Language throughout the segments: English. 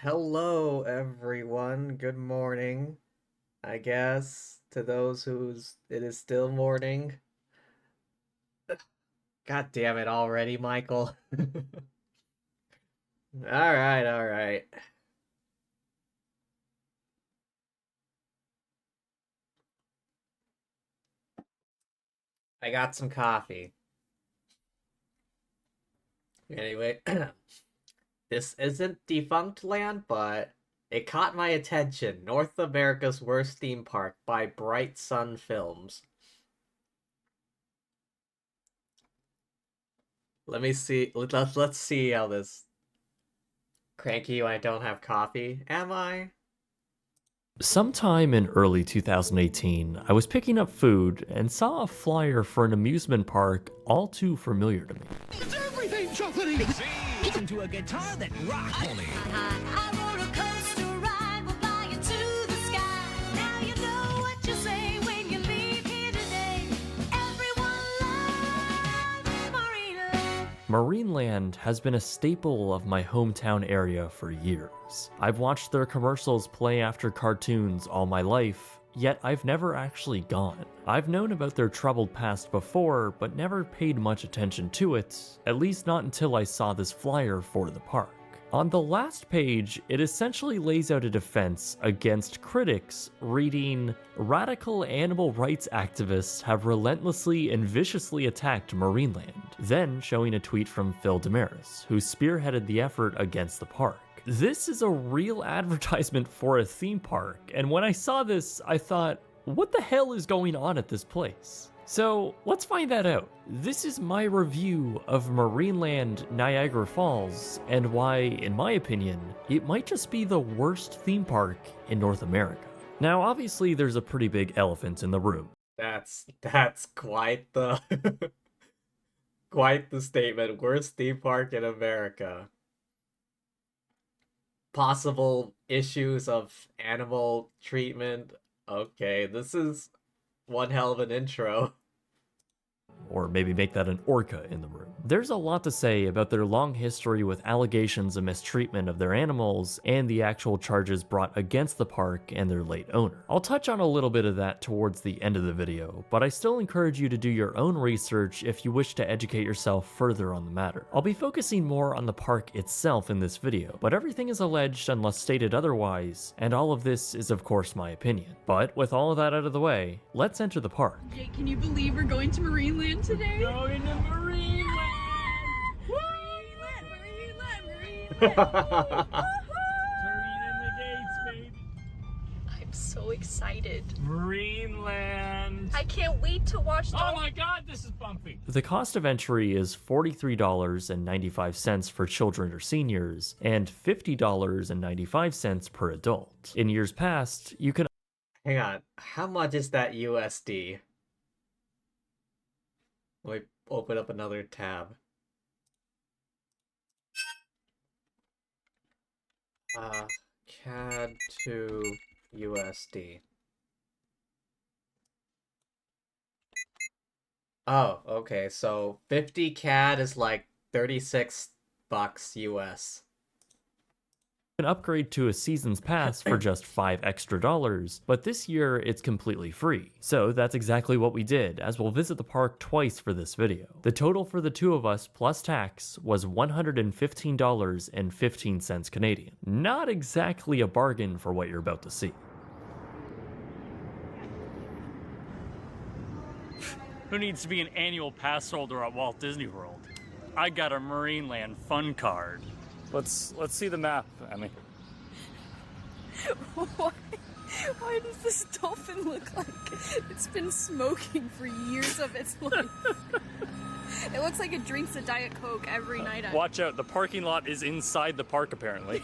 Hello, everyone. Good morning, I guess, to those whose it is still morning. God damn it already, Michael. All right, all right. I got some coffee. Anyway, this isn't Defunct Land, but it caught my attention. North America's Worst Theme Park by Bright Sun Films. Let me see. Let's see how this cranky when I don't have coffee. Am I? Sometime in early 2018, I was picking up food and saw a flyer for an amusement park all too familiar to me. It's everything chocolatey! Listen to a guitar that rocks. I rode a coaster ride, will fly you to the sky. Now you know what you say when you leave here today. Everyone loves Marineland. Marineland has been a staple of my hometown area for years. I've watched their commercials play after cartoons all my life, yet I've never actually gone. I've known about their troubled past before, but never paid much attention to it, at least not until I saw this flyer for the park. On the last page, it essentially lays out a defense against critics reading, "Radical animal rights activists have relentlessly and viciously attacked Marineland," then showing a tweet from Phil Damaris, who spearheaded the effort against the park. This is a real advertisement for a theme park, and when I saw this, I thought, what the hell is going on at this place? So let's find that out. This is my review of Marineland Niagara Falls and why, in my opinion, it might just be the worst theme park in North America. Now, obviously, there's a pretty big elephant in the room. That's quite the quite the statement. Worst theme park in America. Possible issues of animal treatment. Okay, this is one hell of an intro. Or maybe make that an orca in the room. There's a lot to say about their long history with allegations of mistreatment of their animals and the actual charges brought against the park and their late owner. I'll touch on a little bit of that towards the end of the video, but I still encourage you to do your own research if you wish to educate yourself further on the matter. I'll be focusing more on the park itself in this video, but everything is alleged unless stated otherwise, and all of this is of course my opinion. But with all of that out of the way, let's enter the park. Jake, can you believe we're going to Marineland today? Going to Marineland! Marineland! Turning in the gates, baby! I'm so excited. Marineland! I can't wait to watch the Oh my god, this is bumpy! The cost of entry is $43.95 for children or seniors, and $50.95 per adult. In years past, you can Hang on, how much is that USD? Let me open up another tab. CAD to USD. Oh, okay, so 50 CAD is like 36 bucks US. upgrade to a season's pass for just $5 extra, but this year it's completely free. So that's exactly what we did, as we'll visit the park twice for this video. The total for the two of us plus tax was $115.15 Canadian. Not exactly a bargain for what you're about to see. Who needs to be an annual pass holder at Walt Disney World? I got a Marineland fun card. Let's see the map, Emmy. Why does this dolphin look like it's been smoking for years of its life? It looks like it drinks a Diet Coke every night. Watch out, the parking lot is inside the park apparently.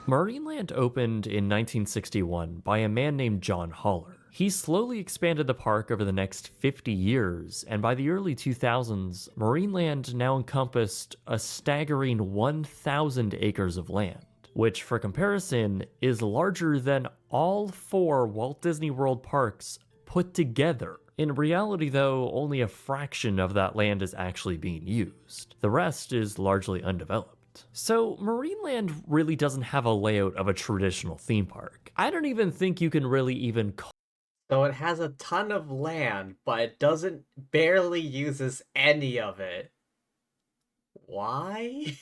Marineland opened in 1961 by a man named John Haller. He slowly expanded the park over the next 50 years, and by the early 2000s, Marineland now encompassed a staggering 1,000 acres of land, which, for comparison, is larger than all 4 Walt Disney World parks put together. In reality, though, only a fraction of that land is actually being used. The rest is largely undeveloped. So, Marineland really doesn't have a layout of a traditional theme park. I don't even think you can really even call So it has a ton of land, but it barely uses any of it. Why?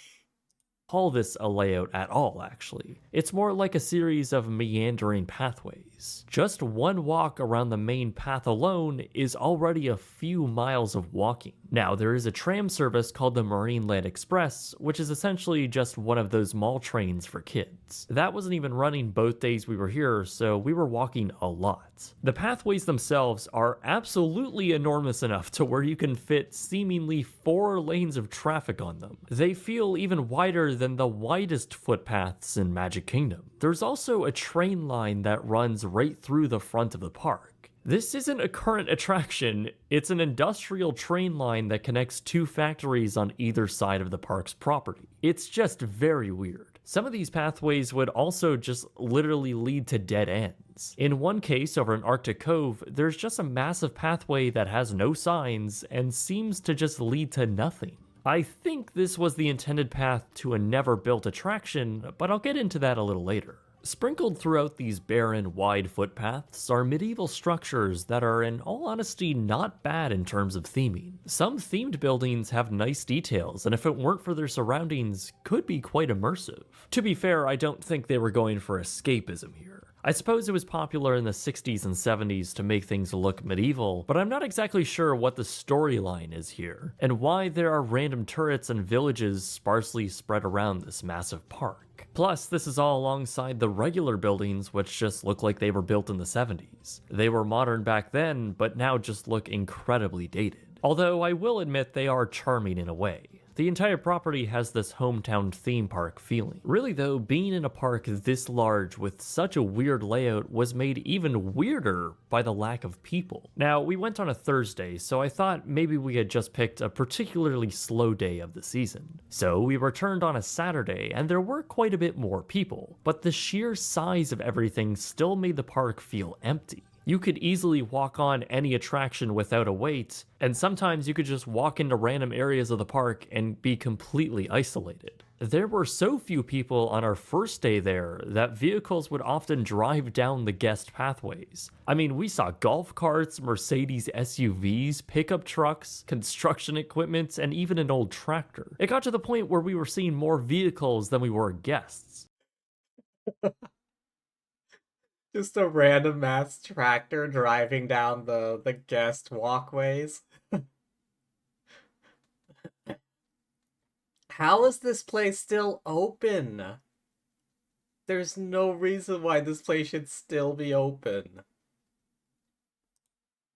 this a layout at all, actually. It's more like a series of meandering pathways. Just one walk around the main path alone is already a few miles of walking. Now, there is a tram service called the Marineland Express, which is essentially just one of those mall trains for kids. That wasn't even running both days we were here, so we were walking a lot. The pathways themselves are absolutely enormous enough to where you can fit seemingly 4 lanes of traffic on them. They feel even wider than the widest footpaths in Magic Kingdom. There's also a train line that runs right through the front of the park. This isn't a current attraction, it's an industrial train line that connects 2 factories on either side of the park's property. It's just very weird. Some of these pathways would also just literally lead to dead ends. In one case, over in Arctic Cove, there's just a massive pathway that has no signs and seems to just lead to nothing. I think this was the intended path to a never-built attraction, but I'll get into that a little later. Sprinkled throughout these barren, wide footpaths are medieval structures that are, in all honesty, not bad in terms of theming. Some themed buildings have nice details, and if it weren't for their surroundings, could be quite immersive. To be fair, I don't think they were going for escapism here. I suppose it was popular in the 60s and 70s to make things look medieval, but I'm not exactly sure what the storyline is here, and why there are random turrets and villages sparsely spread around this massive park. Plus, this is all alongside the regular buildings, which just look like they were built in the 70s. They were modern back then, but now just look incredibly dated. Although I will admit they are charming in a way. The entire property has this hometown theme park feeling. Really though, being in a park this large with such a weird layout was made even weirder by the lack of people. Now, we went on a Thursday, so I thought maybe we had just picked a particularly slow day of the season. So we returned on a Saturday, and there were quite a bit more people, but the sheer size of everything still made the park feel empty. You could easily walk on any attraction without a wait, and sometimes you could just walk into random areas of the park and be completely isolated. There were so few people on our first day there that vehicles would often drive down the guest pathways. I mean, we saw golf carts, Mercedes SUVs, pickup trucks, construction equipment, and even an old tractor. It got to the point where we were seeing more vehicles than we were guests. Just a random ass tractor driving down the guest walkways. How is this place still open? There's no reason why this place should still be open.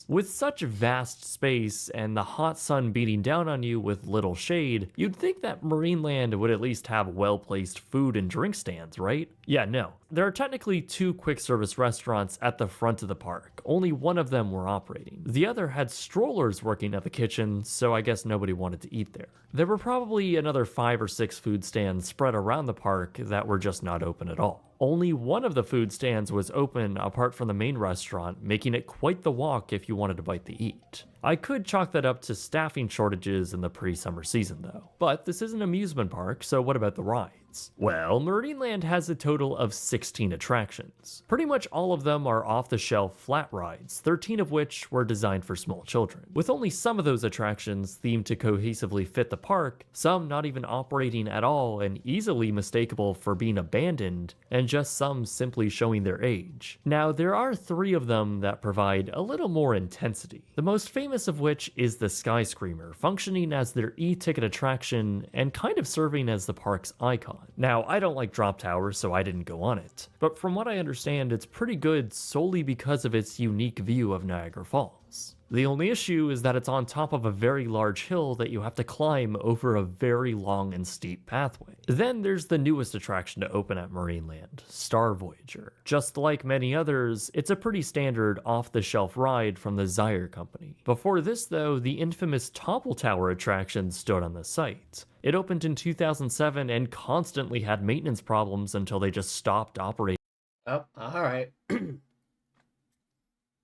With such vast space and the hot sun beating down on you with little shade, you'd think that Marineland would at least have well-placed food and drink stands, right? Yeah, no. There are technically 2 quick service restaurants at the front of the park. Only one of them were operating. The other had strollers working at the kitchen, so I guess nobody wanted to eat there. There were probably another 5 or 6 food stands spread around the park that were just not open at all. Only one of the food stands was open apart from the main restaurant, making it quite the walk if you wanted a bite to eat. I could chalk that up to staffing shortages in the pre-summer season though. But this is an amusement park, so what about the rides? Well, Marineland has a total of 16 attractions. Pretty much all of them are off-the-shelf flat rides, 13 of which were designed for small children. With only some of those attractions themed to cohesively fit the park, some not even operating at all and easily mistakable for being abandoned, and just some simply showing their age. Now, there are 3 of them that provide a little more intensity. The most famous of which is the Sky Screamer, functioning as their e-ticket attraction and kind of serving as the park's icon. Now, I don't like drop towers, so I didn't go on it, but from what I understand, it's pretty good solely because of its unique view of Niagara Falls. The only issue is that it's on top of a very large hill that you have to climb over a very long and steep pathway. Then there's the newest attraction to open at Marineland, Star Voyager. Just like many others, it's a pretty standard off-the-shelf ride from the Zyre Company. Before this though, the infamous Topple Tower attraction stood on the site. It opened in 2007 and constantly had maintenance problems until they just stopped operating. Oh, alright.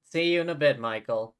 See you in a bit, Michael.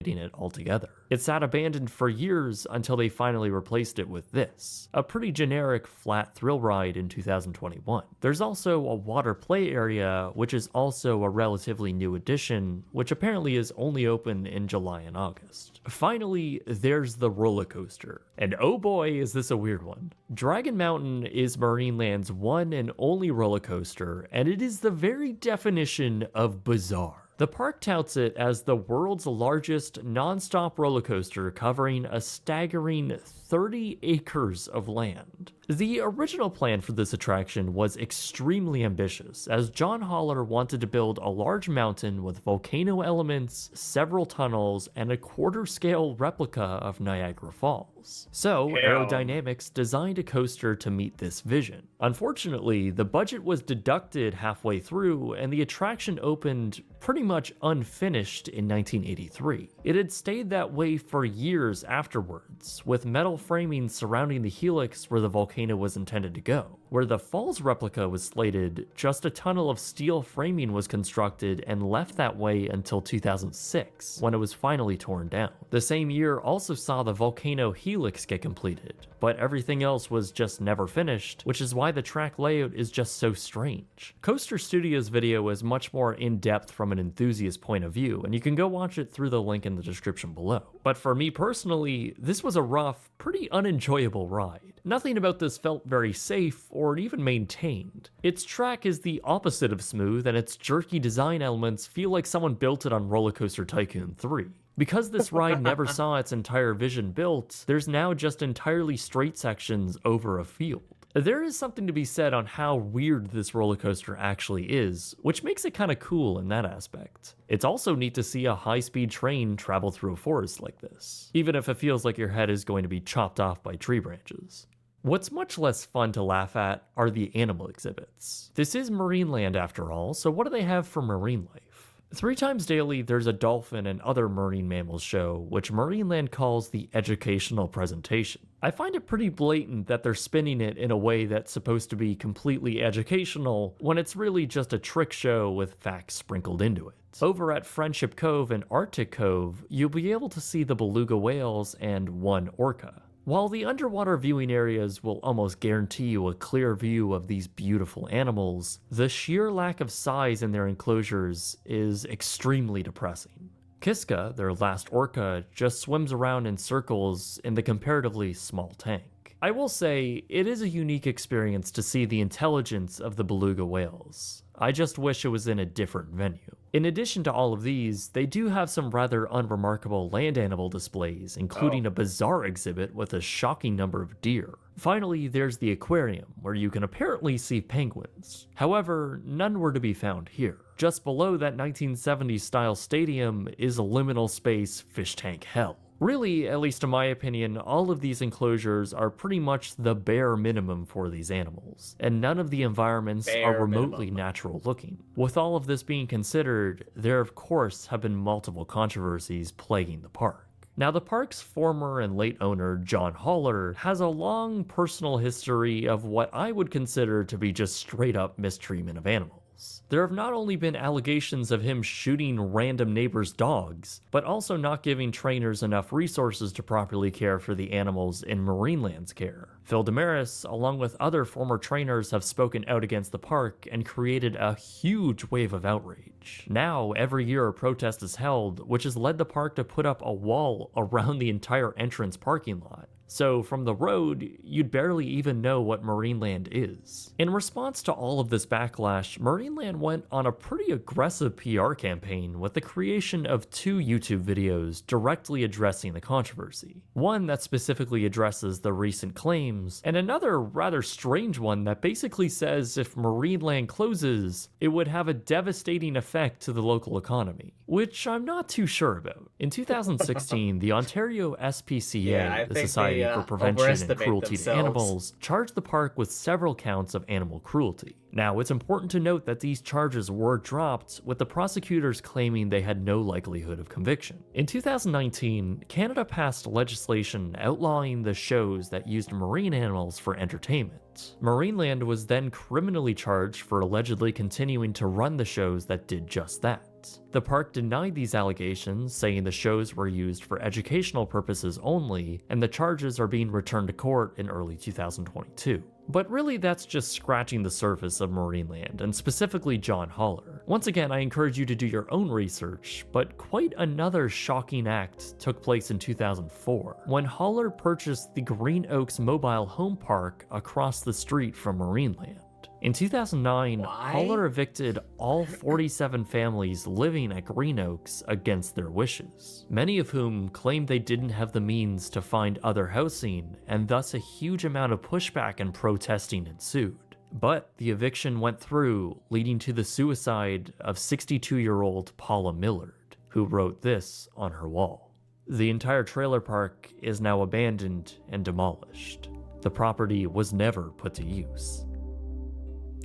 It altogether. It sat abandoned for years until they finally replaced it with this, a pretty generic flat thrill ride in 2021. There's also a water play area, which is also a relatively new addition, which apparently is only open in July and August. Finally, there's the roller coaster. And oh boy, is this a weird one. Dragon Mountain is Marineland's one and only roller coaster, and it is the very definition of bizarre. The park touts it as the world's largest non-stop roller coaster covering a staggering 30 acres of land. The original plan for this attraction was extremely ambitious, as John Haller wanted to build a large mountain with volcano elements, several tunnels, and a quarter-scale replica of Niagara Falls. So, Aerodynamics designed a coaster to meet this vision. Unfortunately, the budget was deducted halfway through, and the attraction opened pretty much unfinished in 1983. It had stayed that way for years afterwards, with metal framing surrounding the helix where the volcano was intended to go. Where the Falls replica was slated, just a tunnel of steel framing was constructed and left that way until 2006, when it was finally torn down. The same year also saw the Volcano Helix get completed, but everything else was just never finished, which is why the track layout is just so strange. Coaster Studios' video is much more in-depth from an enthusiast point of view, and you can go watch it through the link in the description below. But for me personally, this was a rough, pretty unenjoyable ride. Nothing about this felt very safe or even maintained. Its track is the opposite of smooth, and its jerky design elements feel like someone built it on Roller Coaster Tycoon 3. Because this ride never saw its entire vision built, there's now just entirely straight sections over a field. There is something to be said on how weird this roller coaster actually is, which makes it kinda cool in that aspect. It's also neat to see a high-speed train travel through a forest like this, even if it feels like your head is going to be chopped off by tree branches. What's much less fun to laugh at are the animal exhibits. This is Marineland after all, so what do they have for marine life? 3 times daily, there's a dolphin and other marine mammals show, which Marineland calls the educational presentation. I find it pretty blatant that they're spinning it in a way that's supposed to be completely educational, when it's really just a trick show with facts sprinkled into it. Over at Friendship Cove and Arctic Cove, you'll be able to see the beluga whales and one orca. While the underwater viewing areas will almost guarantee you a clear view of these beautiful animals, the sheer lack of size in their enclosures is extremely depressing. Kiska, their last orca, just swims around in circles in the comparatively small tank. I will say, it is a unique experience to see the intelligence of the beluga whales. I just wish it was in a different venue. In addition to all of these, they do have some rather unremarkable land animal displays, including a bizarre exhibit with a shocking number of deer. Finally, there's the aquarium, where you can apparently see penguins. However, none were to be found here. Just below that 1970s style stadium is a liminal space fish tank hell. Really, at least in my opinion, all of these enclosures are pretty much the bare minimum for these animals, and none of the environments are remotely natural looking. With all of this being considered, there of course have been multiple controversies plaguing the park. Now, the park's former and late owner, John Haller, has a long personal history of what I would consider to be just straight up mistreatment of animals. There have not only been allegations of him shooting random neighbors' dogs, but also not giving trainers enough resources to properly care for the animals in Marineland's care. Phil Damaris, along with other former trainers, have spoken out against the park and created a huge wave of outrage. Now, every year a protest is held, which has led the park to put up a wall around the entire entrance parking lot. So from the road, you'd barely even know what Marineland is. In response to all of this backlash, Marineland went on a pretty aggressive PR campaign with the creation of 2 YouTube videos directly addressing the controversy. One that specifically addresses the recent claims, and another rather strange one that basically says if Marineland closes, it would have a devastating effect to the local economy, which I'm not too sure about. In 2016, the Ontario SPCA, the Society for Prevention and Cruelty to Animals, charged the park with several counts of animal cruelty. Now, it's important to note that these charges were dropped, with the prosecutors claiming they had no likelihood of conviction. In 2019, Canada passed legislation outlawing the shows that used marine animals for entertainment. Marineland was then criminally charged for allegedly continuing to run the shows that did just that. The park denied these allegations, saying the shows were used for educational purposes only, and the charges are being returned to court in early 2022. But really, that's just scratching the surface of Marineland, and specifically John Haller. Once again, I encourage you to do your own research, but quite another shocking act took place in 2004, when Haller purchased the Green Oaks Mobile Home Park across the street from Marineland. In 2009, Haller evicted all 47 families living at Green Oaks against their wishes, many of whom claimed they didn't have the means to find other housing, and thus a huge amount of pushback and protesting ensued. But the eviction went through, leading to the suicide of 62-year-old Paula Millard, who wrote this on her wall. The entire trailer park is now abandoned and demolished. The property was never put to use.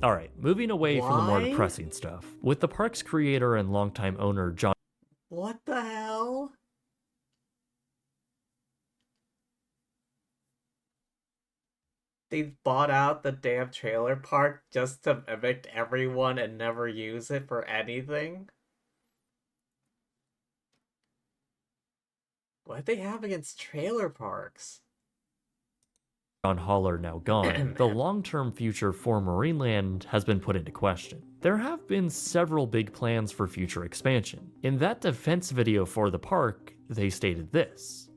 Alright, moving away from the more depressing stuff. With the park's creator and longtime owner, John... What the hell? they bought out the damn trailer park just to evict everyone and never use it for anything? What do they have against trailer parks? John Haller now gone, the long-term future for Marineland has been put into question. There have been several big plans for future expansion. In that defense video for the park, they stated this.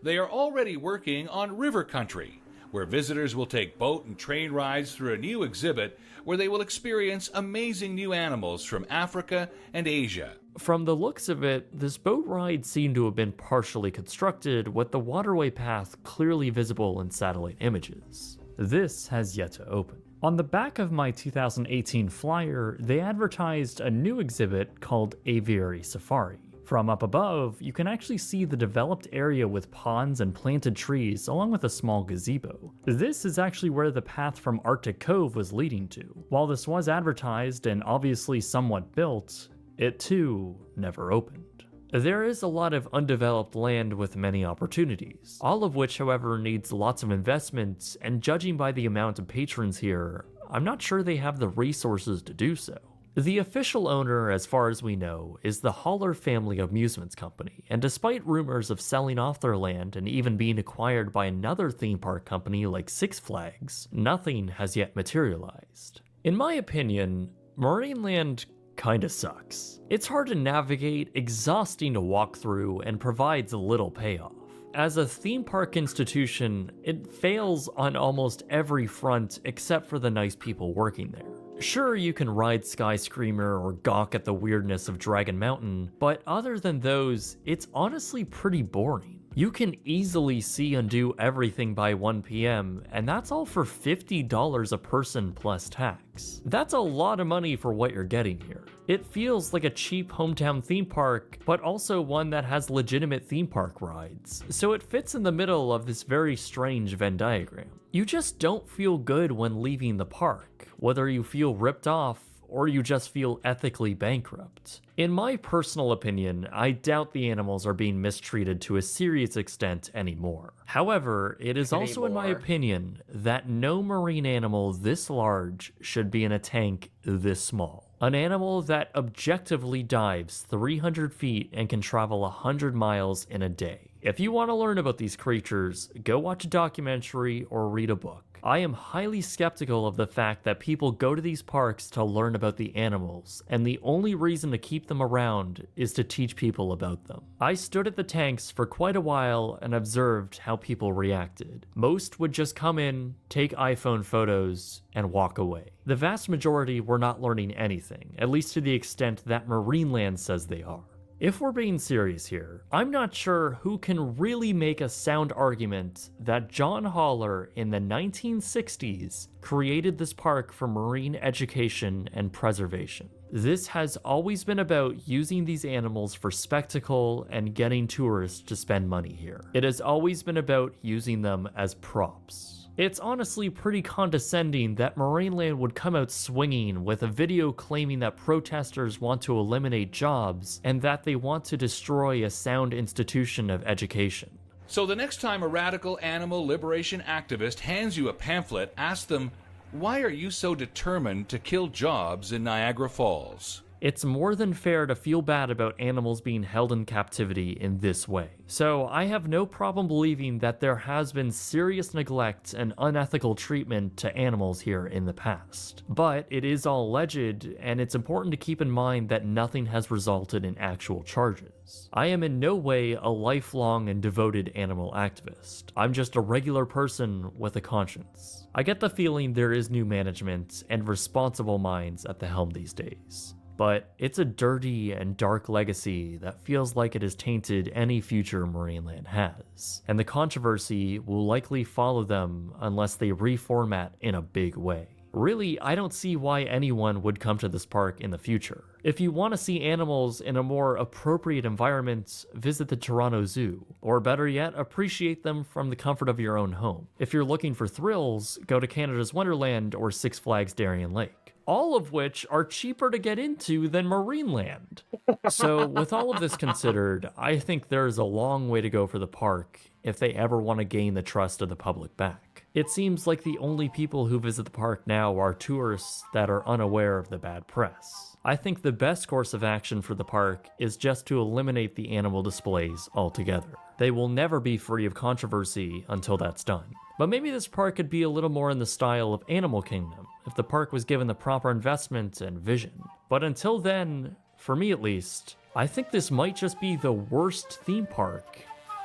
They are already working on River Country, where visitors will take boat and train rides through a new exhibit where they will experience amazing new animals from Africa and Asia. From the looks of it, this boat ride seemed to have been partially constructed with the waterway path clearly visible in satellite images. This has yet to open. On the back of my 2018 flyer, they advertised a new exhibit called Aviary Safari. From up above, you can actually see the developed area with ponds and planted trees along with a small gazebo. This is actually where the path from Arctic Cove was leading to. While this was advertised and obviously somewhat built, it too never opened. There is a lot of undeveloped land with many opportunities, all of which however needs lots of investment, and judging by the amount of patrons here, I'm not sure they have the resources to do so. The official owner, as far as we know, is the Haller Family Amusements Company, and despite rumors of selling off their land and even being acquired by another theme park company like Six Flags, nothing has yet materialized. In my opinion, Marineland kinda sucks. It's hard to navigate, exhausting to walk through, and provides little payoff. As a theme park institution, it fails on almost every front except for the nice people working there. Sure, you can ride Sky Screamer or gawk at the weirdness of Dragon Mountain, but other than those, it's honestly pretty boring. You can easily see and do everything by 1 p.m., and that's all for $50 a person plus tax. That's a lot of money for what you're getting here. It feels like a cheap hometown theme park, but also one that has legitimate theme park rides, so it fits in the middle of this very strange Venn diagram. You just don't feel good when leaving the park, whether you feel ripped off or you just feel ethically bankrupt. In my personal opinion, I doubt the animals are being mistreated to a serious extent anymore. However, it is also in my opinion that no marine animal this large should be in a tank this small. An animal that objectively dives 300 feet and can travel 100 miles in a day. If you want to learn about these creatures, go watch a documentary or read a book. I am highly skeptical of the fact that people go to these parks to learn about the animals, and the only reason to keep them around is to teach people about them. I stood at the tanks for quite a while and observed how people reacted. Most would just come in, take iPhone photos, and walk away. The vast majority were not learning anything, at least to the extent that Marineland says they are. If we're being serious here, I'm not sure who can really make a sound argument that John Haller in the 1960s created this park for marine education and preservation. This has always been about using these animals for spectacle and getting tourists to spend money here. It has always been about using them as props. It's honestly pretty condescending that Marineland would come out swinging with a video claiming that protesters want to eliminate jobs and that they want to destroy a sound institution of education. So the next time a radical animal liberation activist hands you a pamphlet, ask them, why are you so determined to kill jobs in Niagara Falls? It's more than fair to feel bad about animals being held in captivity in this way. So I have no problem believing that there has been serious neglect and unethical treatment to animals here in the past. But it is all alleged, and it's important to keep in mind that nothing has resulted in actual charges. I am in no way a lifelong and devoted animal activist. I'm just a regular person with a conscience. I get the feeling there is new management and responsible minds at the helm these days. But it's a dirty and dark legacy that feels like it has tainted any future Marineland has, and the controversy will likely follow them unless they reformat in a big way. Really, I don't see why anyone would come to this park in the future. If you want to see animals in a more appropriate environment, visit the Toronto Zoo, or better yet, appreciate them from the comfort of your own home. If you're looking for thrills, go to Canada's Wonderland or Six Flags Darien Lake. All of which are cheaper to get into than Marineland. So with all of this considered, I think there's a long way to go for the park if they ever want to gain the trust of the public back. It seems like the only people who visit the park now are tourists that are unaware of the bad press. I think the best course of action for the park is just to eliminate the animal displays altogether. They will never be free of controversy until that's done. But maybe this park could be a little more in the style of Animal Kingdom if the park was given the proper investment and vision. But until then, for me at least, I think this might just be the worst theme park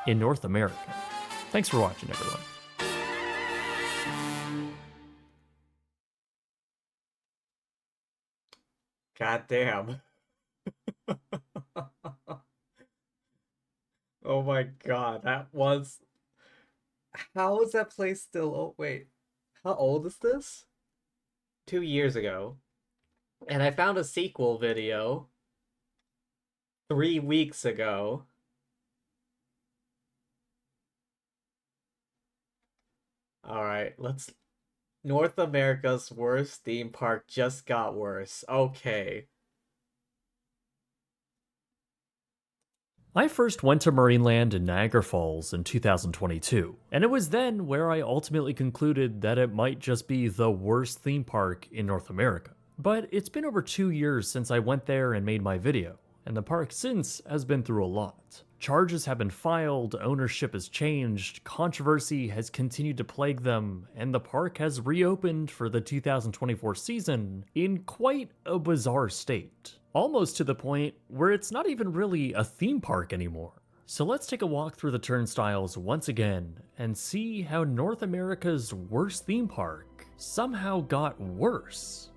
in North America. Thanks for watching, everyone. God damn. Oh my god, that was... How is that place still... Oh, wait. How old is this? 2 years ago. And I found a sequel video 3 weeks ago. Alright, let's... North America's worst theme park just got worse. Okay. I first went to Marineland in Niagara Falls in 2022, and it was then where I ultimately concluded that it might just be the worst theme park in North America. But it's been over 2 years since I went there and made my video, and the park since has been through a lot. Charges have been filed, ownership has changed, controversy has continued to plague them, and the park has reopened for the 2024 season in quite a bizarre state. Almost to the point where it's not even really a theme park anymore. So let's take a walk through the turnstiles once again and see how North America's worst theme park somehow got worse.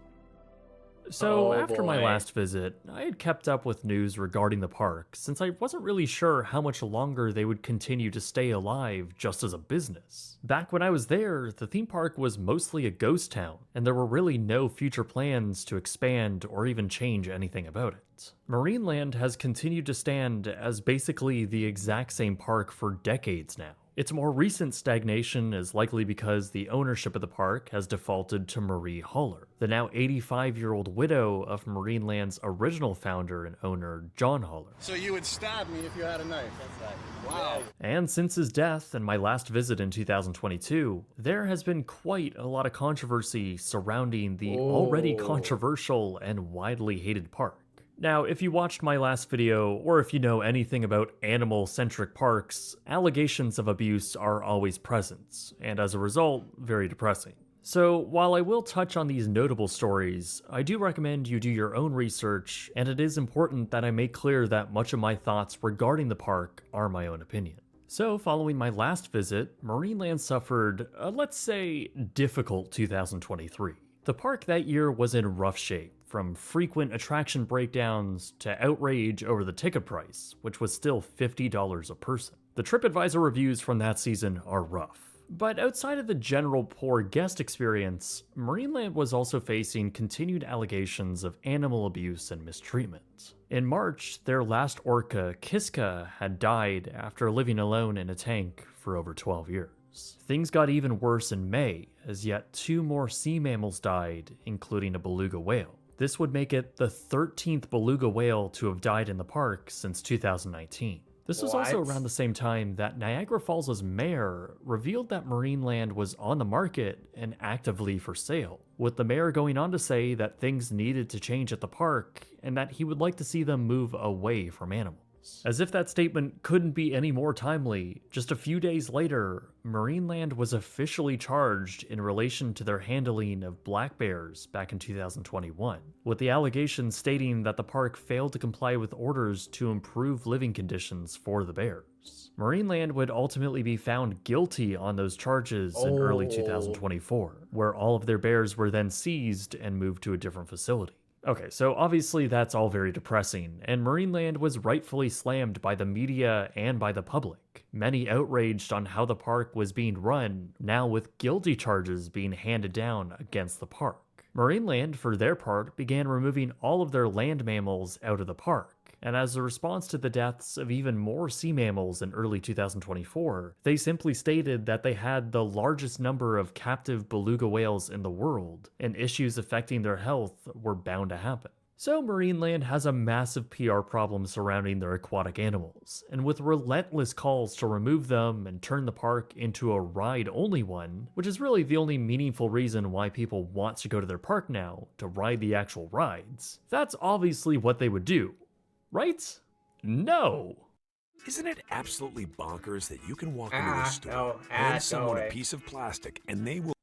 So, after my last visit, I had kept up with news regarding the park since I wasn't really sure how much longer they would continue to stay alive just as a business. Back when I was there, the theme park was mostly a ghost town, and there were really no future plans to expand or even change anything about it. Marineland has continued to stand as basically the exact same park for decades now. Its more recent stagnation is likely because the ownership of the park has defaulted to Marie Holler, the now 85-year-old widow of Marineland's original founder and owner, John Holler. So you would stab me if you had a knife? That's right. Wow. And since his death and my last visit in 2022, there has been quite a lot of controversy surrounding the already controversial and widely hated park. Now, if you watched my last video, or if you know anything about animal-centric parks, allegations of abuse are always present, and as a result, very depressing. So, while I will touch on these notable stories, I do recommend you do your own research, and it is important that I make clear that much of my thoughts regarding the park are my own opinion. So, following my last visit, Marineland suffered a, let's say, difficult 2023. The park that year was in rough shape, from frequent attraction breakdowns to outrage over the ticket price, which was still $50 a person. The TripAdvisor reviews from that season are rough. But outside of the general poor guest experience, Marineland was also facing continued allegations of animal abuse and mistreatment. In March, their last orca, Kiska, had died after living alone in a tank for over 12 years. Things got even worse in May, as yet 2 more sea mammals died, including a beluga whale. This would make it the 13th beluga whale to have died in the park since 2019. This was also around the same time that Niagara Falls' mayor revealed that Marineland was on the market and actively for sale, with the mayor going on to say that things needed to change at the park and that he would like to see them move away from animals. As if that statement couldn't be any more timely, just a few days later, Marineland was officially charged in relation to their handling of black bears back in 2021, with the allegations stating that the park failed to comply with orders to improve living conditions for the bears. Marineland would ultimately be found guilty on those charges in early 2024, where all of their bears were then seized and moved to a different facility. Okay, so obviously that's all very depressing, and Marineland was rightfully slammed by the media and by the public. Many outraged on how the park was being run, now with guilty charges being handed down against the park. Marineland, for their part, began removing all of their land mammals out of the park. And as a response to the deaths of even more sea mammals in early 2024, they simply stated that they had the largest number of captive beluga whales in the world, and issues affecting their health were bound to happen. So Marineland has a massive PR problem surrounding their aquatic animals, and with relentless calls to remove them and turn the park into a ride-only one, which is really the only meaningful reason why people want to go to their park now, to ride the actual rides, that's obviously what they would do. Right? No! Isn't it absolutely bonkers that you can walk into a store, no, hand someone go a away. piece of plastic, and they will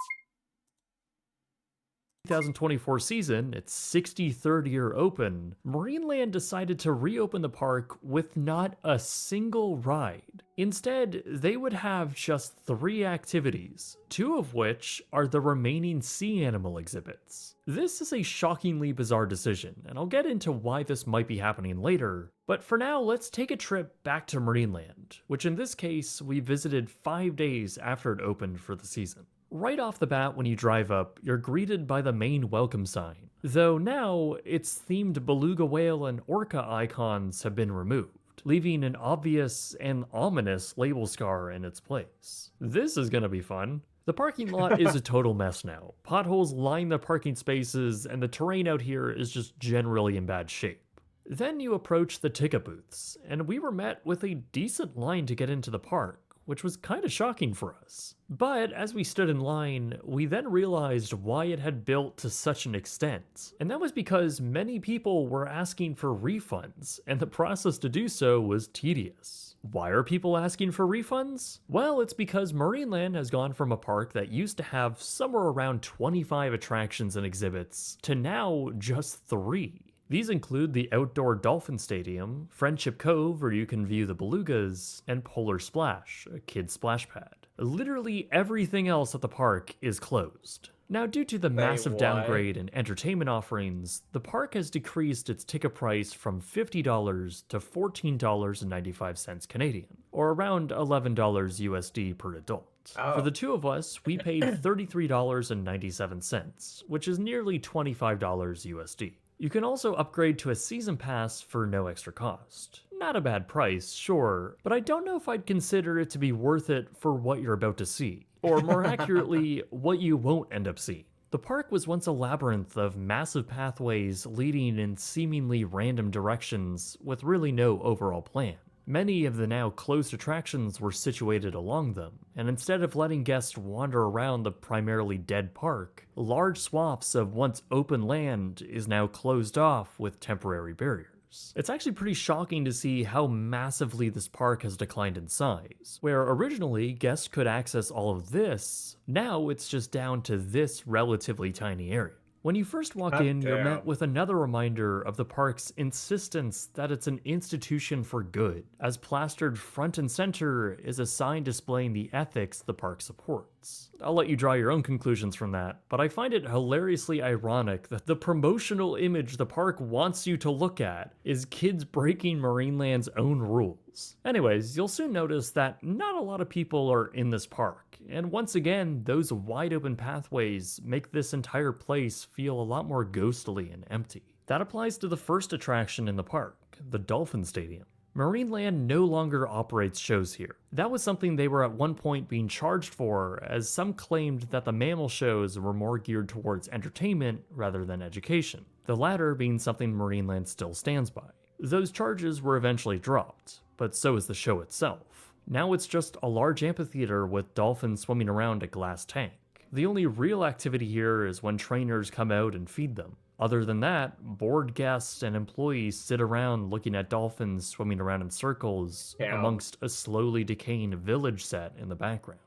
2024 season, its 63rd year open, Marineland decided to reopen the park with not a single ride. Instead, they would have just 3 activities, 2 of which are the remaining sea animal exhibits. This is a shockingly bizarre decision, and I'll get into why this might be happening later, but for now, let's take a trip back to Marineland, which in this case, we visited 5 days after it opened for the season. Right off the bat, when you drive up, you're greeted by the main welcome sign, though now its themed beluga whale and orca icons have been removed, leaving an obvious and ominous label scar in its place. This is gonna be fun. The parking lot is a total mess now. Potholes line the parking spaces, and the terrain out here is just generally in bad shape. Then you approach the ticket booths, and we were met with a decent line to get into the park, which was kind of shocking for us. But as we stood in line, we then realized why it had built to such an extent. And that was because many people were asking for refunds, and the process to do so was tedious. Why are people asking for refunds? Well, it's because Marineland has gone from a park that used to have somewhere around 25 attractions and exhibits to now just 3. These include the outdoor Dolphin Stadium, Friendship Cove where you can view the belugas, and Polar Splash, a kid's splash pad. Literally everything else at the park is closed. Now, due to the massive why? downgrade in entertainment offerings, the park has decreased its ticket price from $50 to $14.95 Canadian, or around $11 USD per adult. For the 2 of us, we paid $33.97, which is nearly $25 USD. You can also upgrade to a season pass for no extra cost. Not a bad price, sure, but I don't know if I'd consider it to be worth it for what you're about to see. Or more accurately, what you won't end up seeing. The park was once a labyrinth of massive pathways leading in seemingly random directions with really no overall plan. Many of the now closed attractions were situated along them, and instead of letting guests wander around the primarily dead park, large swaths of once open land is now closed off with temporary barriers. It's actually pretty shocking to see how massively this park has declined in size. Where originally guests could access all of this, now it's just down to this relatively tiny area. When you first walk in, you're met with another reminder of the park's insistence that it's an institution for good, as plastered front and center is a sign displaying the ethics the park supports. I'll let you draw your own conclusions from that, but I find it hilariously ironic that the promotional image the park wants you to look at is kids breaking Marineland's own rules. Anyways, you'll soon notice that not a lot of people are in this park, and once again, those wide open pathways make this entire place feel a lot more ghostly and empty. That applies to the first attraction in the park, the Dolphin Stadium. Marineland no longer operates shows here. That was something they were at one point being charged for, as some claimed that the mammal shows were more geared towards entertainment rather than education, the latter being something Marineland still stands by. Those charges were eventually dropped, but so is the show itself. Now it's just a large amphitheater with dolphins swimming around a glass tank. The only real activity here is when trainers come out and feed them. Other than that, bored guests and employees sit around looking at dolphins swimming around in circles amongst a slowly decaying village set in the background.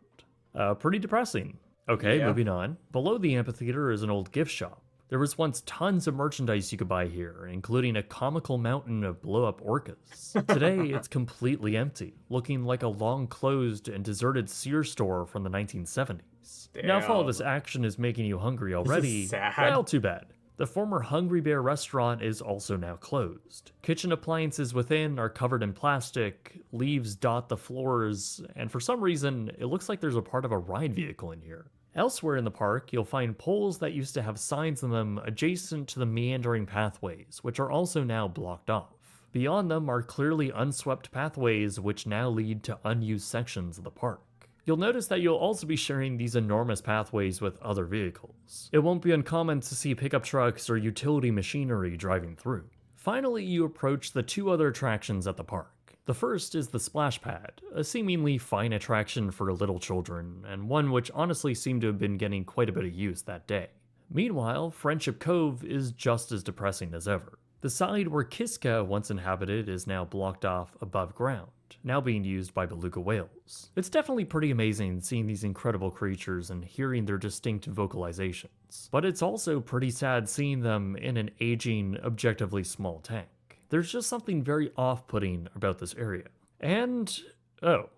Pretty depressing. Okay, moving on. Below the amphitheater is an old gift shop. There was once tons of merchandise you could buy here, including a comical mountain of blow-up orcas. Today, it's completely empty, looking like a long-closed and deserted Sears store from the 1970s. Now, if all this action is making you hungry already, well, too bad. The former Hungry Bear restaurant is also now closed. Kitchen appliances within are covered in plastic, leaves dot the floors, and for some reason, it looks like there's a part of a ride vehicle in here. Elsewhere in the park, you'll find poles that used to have signs on them adjacent to the meandering pathways, which are also now blocked off. Beyond them are clearly unswept pathways which now lead to unused sections of the park. You'll notice that you'll also be sharing these enormous pathways with other vehicles. It won't be uncommon to see pickup trucks or utility machinery driving through. Finally, you approach the two other attractions at the park. The first is the Splash Pad, a seemingly fine attraction for little children, and one which honestly seemed to have been getting quite a bit of use that day. Meanwhile, Friendship Cove is just as depressing as ever. The side where Kiska once inhabited is now blocked off above ground, now being used by beluga whales. It's definitely pretty amazing seeing these incredible creatures and hearing their distinct vocalizations, but it's also pretty sad seeing them in an aging, objectively small tank. There's just something very off-putting about this area. And, oh,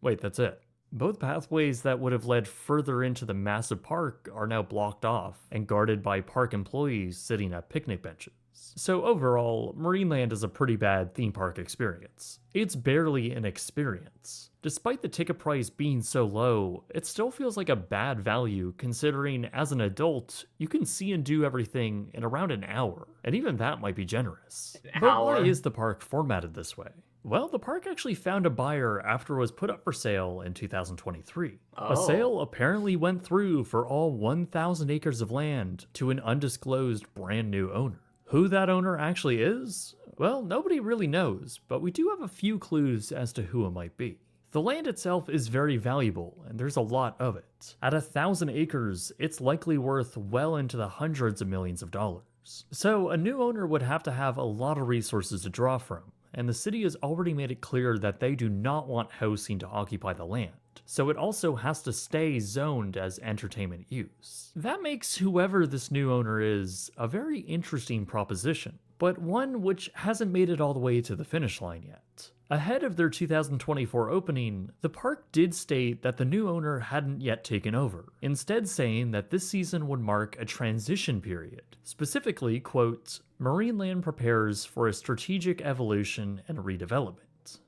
wait, that's it. Both pathways that would have led further into the massive park are now blocked off and guarded by park employees sitting at picnic benches. So overall, Marineland is a pretty bad theme park experience. It's barely an experience. Despite the ticket price being so low, it still feels like a bad value considering as an adult, you can see and do everything in around an hour, and even that might be generous. But why is the park formatted this way? Well, the park actually found a buyer after it was put up for sale in 2023. A sale apparently went through for all 1,000 acres of land to an undisclosed brand new owner. Who that owner actually is? Well, nobody really knows, but we do have a few clues as to who it might be. The land itself is very valuable, and there's a lot of it. At 1,000 acres, it's likely worth well into the hundreds of millions of dollars. So a new owner would have to have a lot of resources to draw from, and the city has already made it clear that they do not want housing to occupy the land. So it also has to stay zoned as entertainment use. That makes whoever this new owner is a very interesting proposition, but one which hasn't made it all the way to the finish line yet. Ahead of their 2024 opening, the park did state that the new owner hadn't yet taken over, instead saying that this season would mark a transition period. Specifically, quote, Marineland prepares for a strategic evolution and redevelopment.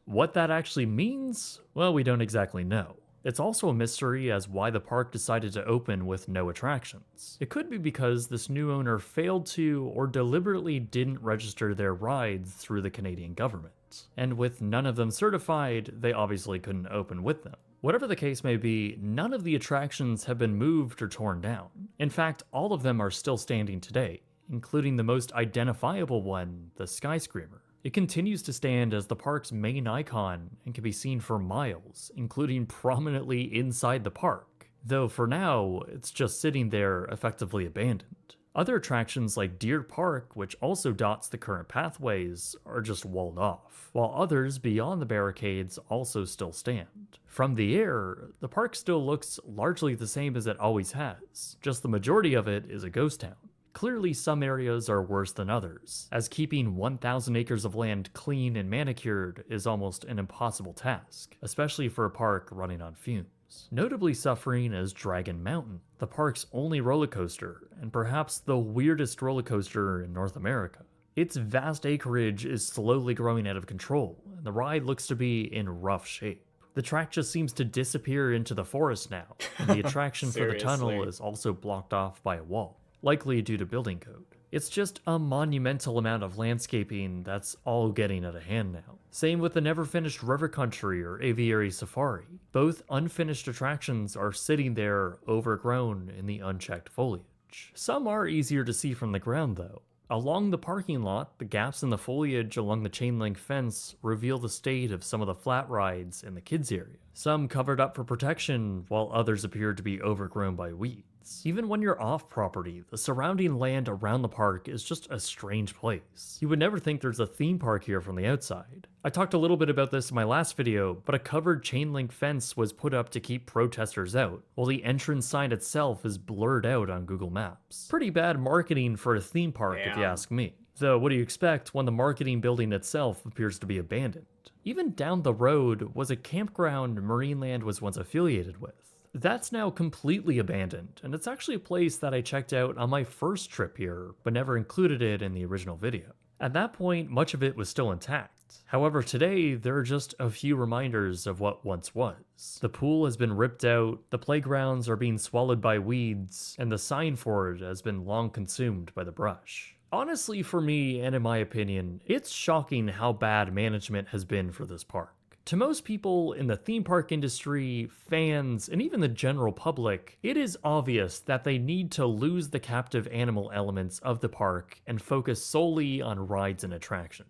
What that actually means? Well, we don't exactly know. It's also a mystery as why the park decided to open with no attractions. It could be because this new owner failed to or deliberately didn't register their rides through the Canadian government. And with none of them certified, they obviously couldn't open with them. Whatever the case may be, none of the attractions have been moved or torn down. In fact, all of them are still standing today, including the most identifiable one, the Sky Screamer. It continues to stand as the park's main icon and can be seen for miles, including prominently inside the park, though for now, it's just sitting there effectively abandoned. Other attractions like Deer Park, which also dots the current pathways, are just walled off, while others beyond the barricades also still stand. From the air, the park still looks largely the same as it always has, just the majority of it is a ghost town. Clearly some areas are worse than others, as keeping 1,000 acres of land clean and manicured is almost an impossible task, especially for a park running on fumes. Notably suffering is Dragon Mountain, the park's only roller coaster, and perhaps the weirdest roller coaster in North America. Its vast acreage is slowly growing out of control, and the ride looks to be in rough shape. The track just seems to disappear into the forest now, and the attraction for the tunnel is also blocked off by a wall, likely due to building code. It's just a monumental amount of landscaping that's all getting out of hand now. Same with the never-finished River Country or Aviary Safari. Both unfinished attractions are sitting there overgrown in the unchecked foliage. Some are easier to see from the ground though. Along the parking lot, the gaps in the foliage along the chain link fence reveal the state of some of the flat rides in the kids area. Some covered up for protection, while others appear to be overgrown by weeds. Even when you're off property, the surrounding land around the park is just a strange place. You would never think there's a theme park here from the outside. I talked a little bit about this in my last video, but a covered chain link fence was put up to keep protesters out, while the entrance sign itself is blurred out on Google Maps. Pretty bad marketing for a theme park if you ask me. Though what do you expect when the marketing building itself appears to be abandoned? Even down the road was a campground Marineland was once affiliated with. That's now completely abandoned, and it's actually a place that I checked out on my first trip here, but never included it in the original video. At that point, much of it was still intact. However, today, there are just a few reminders of what once was. The pool has been ripped out, the playgrounds are being swallowed by weeds, and the sign for it has been long consumed by the brush. Honestly, for me, and in my opinion, it's shocking how bad management has been for this park. To most people in the theme park industry, fans, and even the general public, it is obvious that they need to lose the captive animal elements of the park and focus solely on rides and attractions.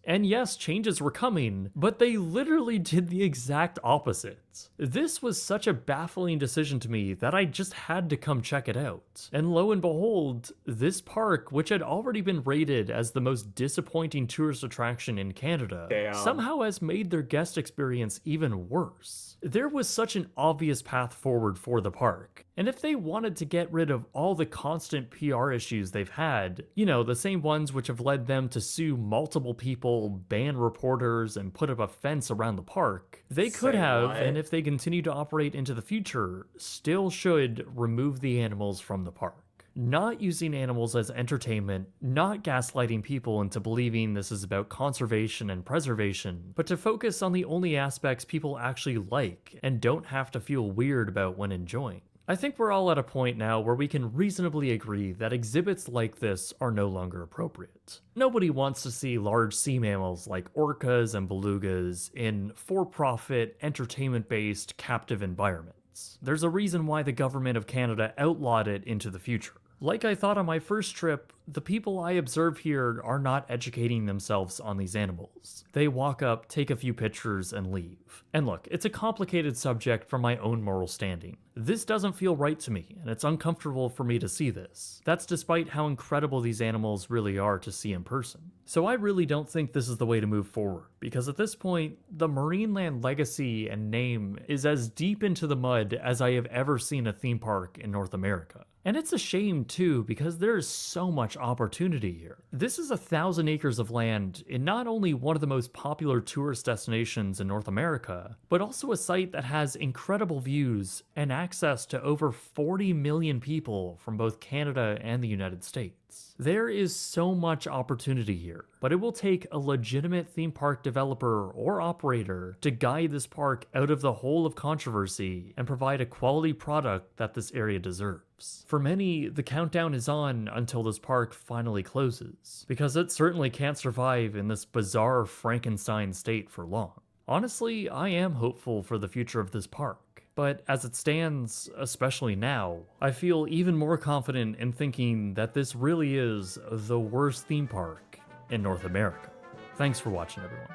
And yes, changes were coming, but they literally did the exact opposite. This was such a baffling decision to me that I just had to come check it out. And lo and behold, this park, which had already been rated as the most disappointing tourist attraction in Canada, somehow has made their guest experience even worse. There was such an obvious path forward for the park, and if they wanted to get rid of all the constant PR issues they've had, you know, the same ones which have led them to sue multiple people, ban reporters, and put up a fence around the park, they could have, and if they continue to operate into the future, still should remove the animals from the park. Not using animals as entertainment, not gaslighting people into believing this is about conservation and preservation, but to focus on the only aspects people actually like and don't have to feel weird about when enjoying. I think we're all at a point now where we can reasonably agree that exhibits like this are no longer appropriate. Nobody wants to see large sea mammals like orcas and belugas in for-profit, entertainment-based, captive environments. There's a reason why the government of Canada outlawed it into the future. Like I thought on my first trip, the people I observe here are not educating themselves on these animals. They walk up, take a few pictures, and leave. And look, it's a complicated subject from my own moral standing. This doesn't feel right to me, and it's uncomfortable for me to see this. That's despite how incredible these animals really are to see in person. So I really don't think this is the way to move forward, because at this point, the Marineland legacy and name is as deep into the mud as I have ever seen a theme park in North America. And it's a shame too, because there is so much opportunity here. This is 1,000 acres of land in not only one of the most popular tourist destinations in North America, but also a site that has incredible views and access to over 40 million people from both Canada and the United States. There is so much opportunity here, but it will take a legitimate theme park developer or operator to guide this park out of the hole of controversy and provide a quality product that this area deserves. For many, the countdown is on until this park finally closes, because it certainly can't survive in this bizarre Frankenstein state for long. Honestly, I am hopeful for the future of this park. But as it stands, especially now, I feel even more confident in thinking that this really is the worst theme park in North America. Thanks for watching, everyone.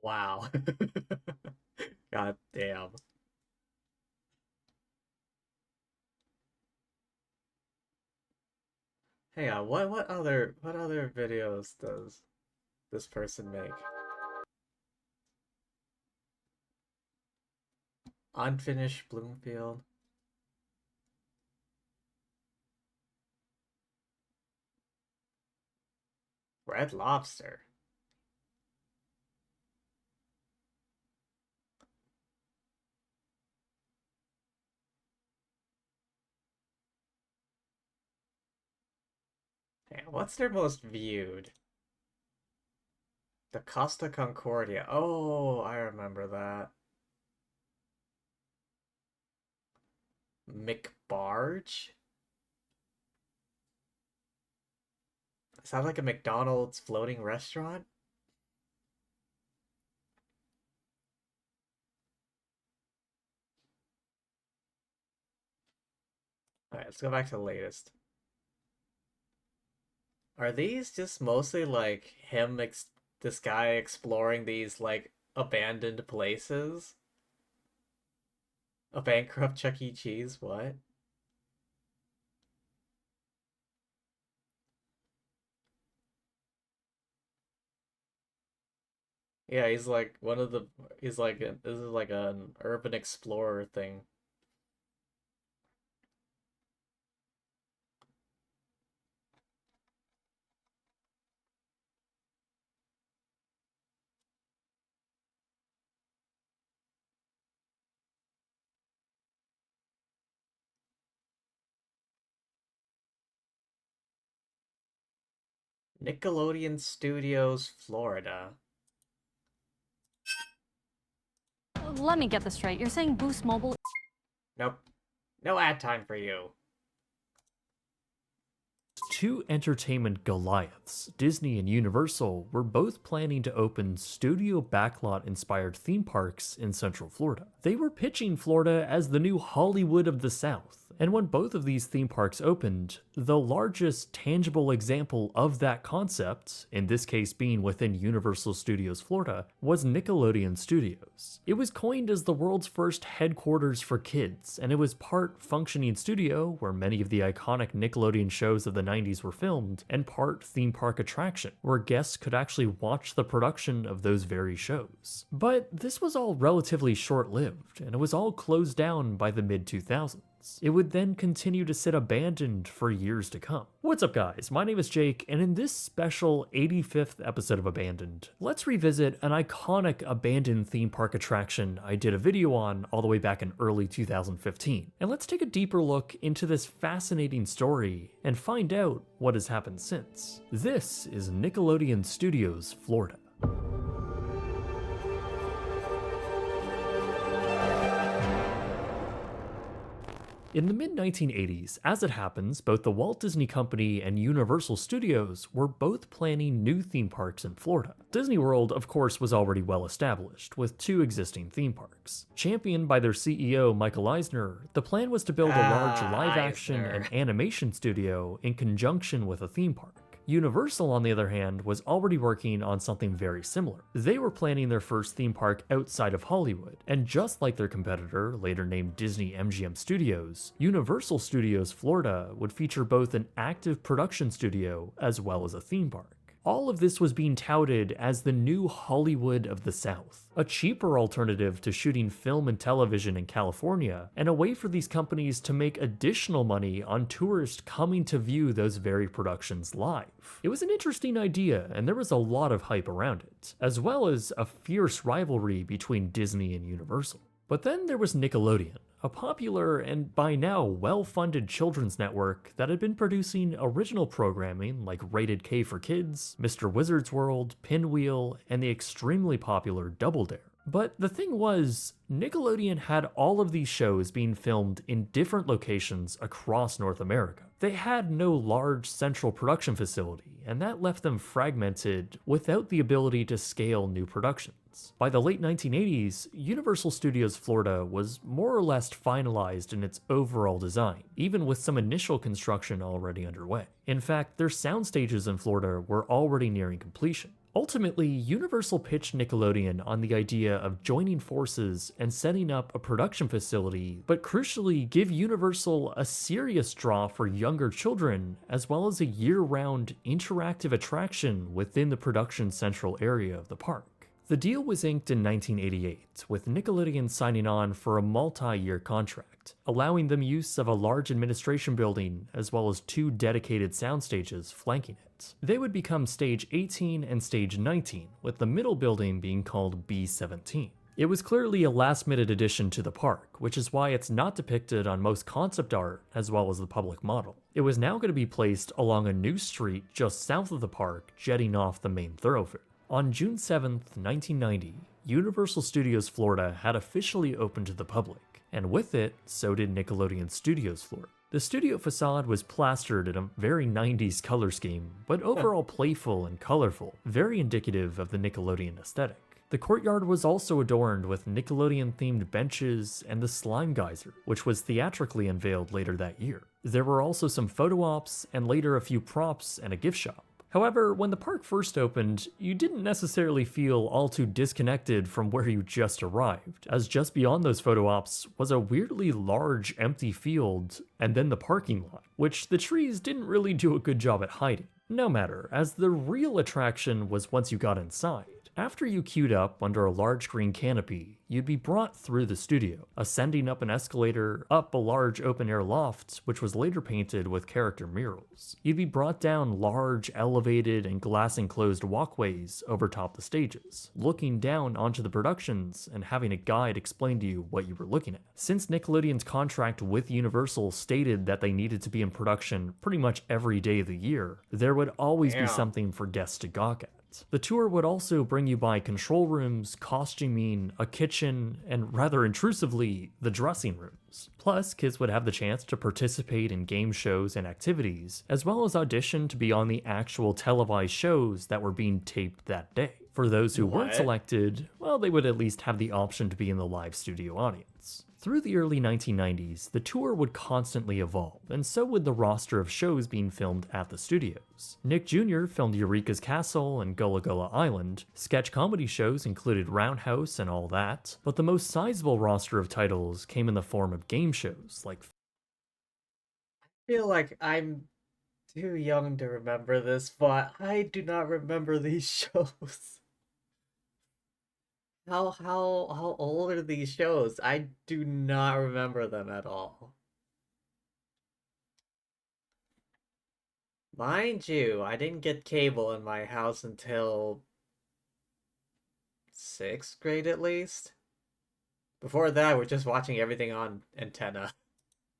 Wow. God damn. Hang on, what other videos does this person make? Unfinished Bloomfield. Red Lobster. Hey, what's their most viewed? The Costa Concordia. Oh, I remember that. McBarge? Is that like a McDonald's floating restaurant? Alright, let's go back to the latest. Are these just mostly like him, this guy exploring these like abandoned places? A bankrupt Chuck E. Cheese? What? Yeah, he's like one of the. He's like this is like an urban explorer thing. Nickelodeon Studios, Florida. Let me get this straight. You're saying Boost Mobile... Nope. No ad time for you. two entertainment Goliaths, Disney and Universal, were both planning to open studio backlot-inspired theme parks in Central Florida. They were pitching Florida as the new Hollywood of the South. And when both of these theme parks opened, the largest tangible example of that concept, in this case being within Universal Studios Florida, was Nickelodeon Studios. It was coined as the world's first headquarters for kids, and it was part functioning studio, where many of the iconic Nickelodeon shows of the 90s were filmed, and part theme park attraction, where guests could actually watch the production of those very shows. But this was all relatively short-lived, and it was all closed down by the mid-2000s. It would then continue to sit abandoned for years to come. What's up, guys? My name is Jake, and in this special 85th episode of Abandoned, let's revisit an iconic abandoned theme park attraction I did a video on all the way back in early 2015. And let's take a deeper look into this fascinating story and find out what has happened since. This is Nickelodeon Studios, Florida. In the mid-1980s, as it happens, both the Walt Disney Company and Universal Studios were both planning new theme parks in Florida. Disney World, of course, was already well established, with two existing theme parks. Championed by their CEO, Michael Eisner, the plan was to build a large live-action and animation studio in conjunction with a theme park. Universal, on the other hand, was already working on something very similar. They were planning their first theme park outside of Hollywood, and just like their competitor, later named Disney MGM Studios, Universal Studios Florida would feature both an active production studio as well as a theme park. All of this was being touted as the new Hollywood of the South, a cheaper alternative to shooting film and television in California, and a way for these companies to make additional money on tourists coming to view those very productions live. It was an interesting idea, and there was a lot of hype around it, as well as a fierce rivalry between Disney and Universal. But then there was Nickelodeon, a popular and by now well-funded children's network that had been producing original programming like Rated K for Kids, Mr. Wizard's World, Pinwheel, and the extremely popular Double Dare. But the thing was, Nickelodeon had all of these shows being filmed in different locations across North America. They had no large central production facility, and that left them fragmented without the ability to scale new productions. By the late 1980s, Universal Studios Florida was more or less finalized in its overall design, even with some initial construction already underway. In fact, their sound stages in Florida were already nearing completion. Ultimately, Universal pitched Nickelodeon on the idea of joining forces and setting up a production facility, but crucially give Universal a serious draw for younger children, as well as a year-round interactive attraction within the production central area of the park. The deal was inked in 1988, with Nickelodeon signing on for a multi-year contract, allowing them use of a large administration building as well as two dedicated sound stages flanking it. They would become Stage 18 and Stage 19, with the middle building being called B-17. It was clearly a last-minute addition to the park, which is why it's not depicted on most concept art as well as the public model. It was now going to be placed along a new street just south of the park, jetting off the main thoroughfare. On June 7th, 1990, Universal Studios Florida had officially opened to the public, and with it, so did Nickelodeon Studios Florida. The studio facade was plastered in a very 90s color scheme, but overall playful and colorful, very indicative of the Nickelodeon aesthetic. The courtyard was also adorned with Nickelodeon-themed benches and the Slime Geyser, which was theatrically unveiled later that year. There were also some photo ops, and later a few props and a gift shop. However, when the park first opened, you didn't necessarily feel all too disconnected from where you just arrived, as just beyond those photo ops was a weirdly large empty field and then the parking lot, which the trees didn't really do a good job at hiding. No matter, as the real attraction was once you got inside. After you queued up under a large green canopy, you'd be brought through the studio, ascending up an escalator, up a large open-air loft, which was later painted with character murals. You'd be brought down large, elevated, and glass-enclosed walkways over top the stages, looking down onto the productions and having a guide explain to you what you were looking at. Since Nickelodeon's contract with Universal stated that they needed to be in production pretty much every day of the year, there would always be something for guests to gawk at. The tour would also bring you by control rooms, costuming, a kitchen, and rather intrusively, the dressing rooms. Plus, kids would have the chance to participate in game shows and activities, as well as audition to be on the actual televised shows that were being taped that day. For those who weren't What? selected, well, they would at least have the option to be in the live studio audience. Through the early 1990s, the tour would constantly evolve, and so would the roster of shows being filmed at the studios. Nick Jr. filmed Eureka's Castle and Gullah Gullah Island, sketch comedy shows included Roundhouse and All That, but the most sizable roster of titles came in the form of game shows like I feel like I'm too young to remember this, but I do not remember these shows. How old are these shows? I do not remember them at all. Mind you, I didn't get cable in my house until 6th grade at least. Before that, we're just watching everything on antenna.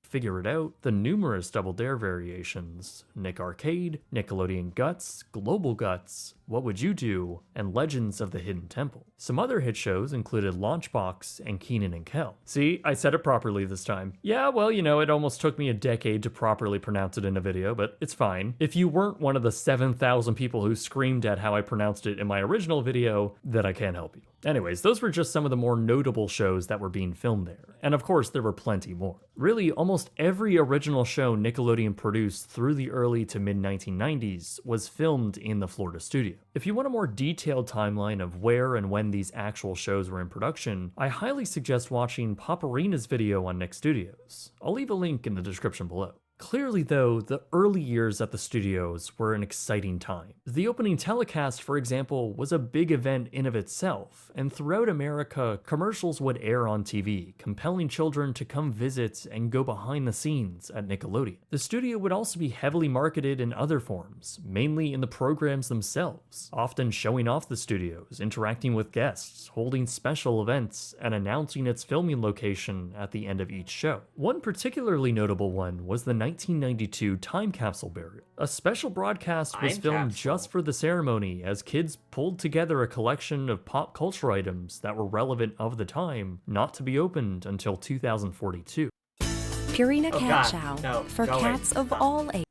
Figure It Out, the numerous Double Dare variations, Nick Arcade, Nickelodeon Guts, Global Guts, What Would You Do, and Legends of the Hidden Temple. Some other hit shows included Launchbox and Keenan and Kel. See, I said it properly this time. Yeah, well, you know, it almost took me a decade to properly pronounce it in a video, but it's fine. If you weren't one of the 7,000 people who screamed at how I pronounced it in my original video, then I can't help you. Anyways, those were just some of the more notable shows that were being filmed there. And of course, there were plenty more. Really, almost every original show Nickelodeon produced through the early to mid 1990s was filmed in the Florida studio. If you want a more detailed timeline of where and when these actual shows were in production, I highly suggest watching Poparina's video on Nick Studios. I'll leave a link in the description below. Clearly though, the early years at the studios were an exciting time. The opening telecast, for example, was a big event in of itself, and throughout America, commercials would air on TV, compelling children to come visit and go behind the scenes at Nickelodeon. The studio would also be heavily marketed in other forms, mainly in the programs themselves, often showing off the studios, interacting with guests, holding special events, and announcing its filming location at the end of each show. One particularly notable one was the 1992 Time Capsule Burial. A special broadcast was Time filmed capsule. just for the ceremony as kids pulled together a collection of pop culture items that were relevant of the time, not to be opened until 2042. Purina Oh, Cat God, Chow no, for go away. cats of Stop. all ages.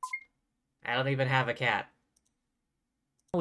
I don't even have a cat.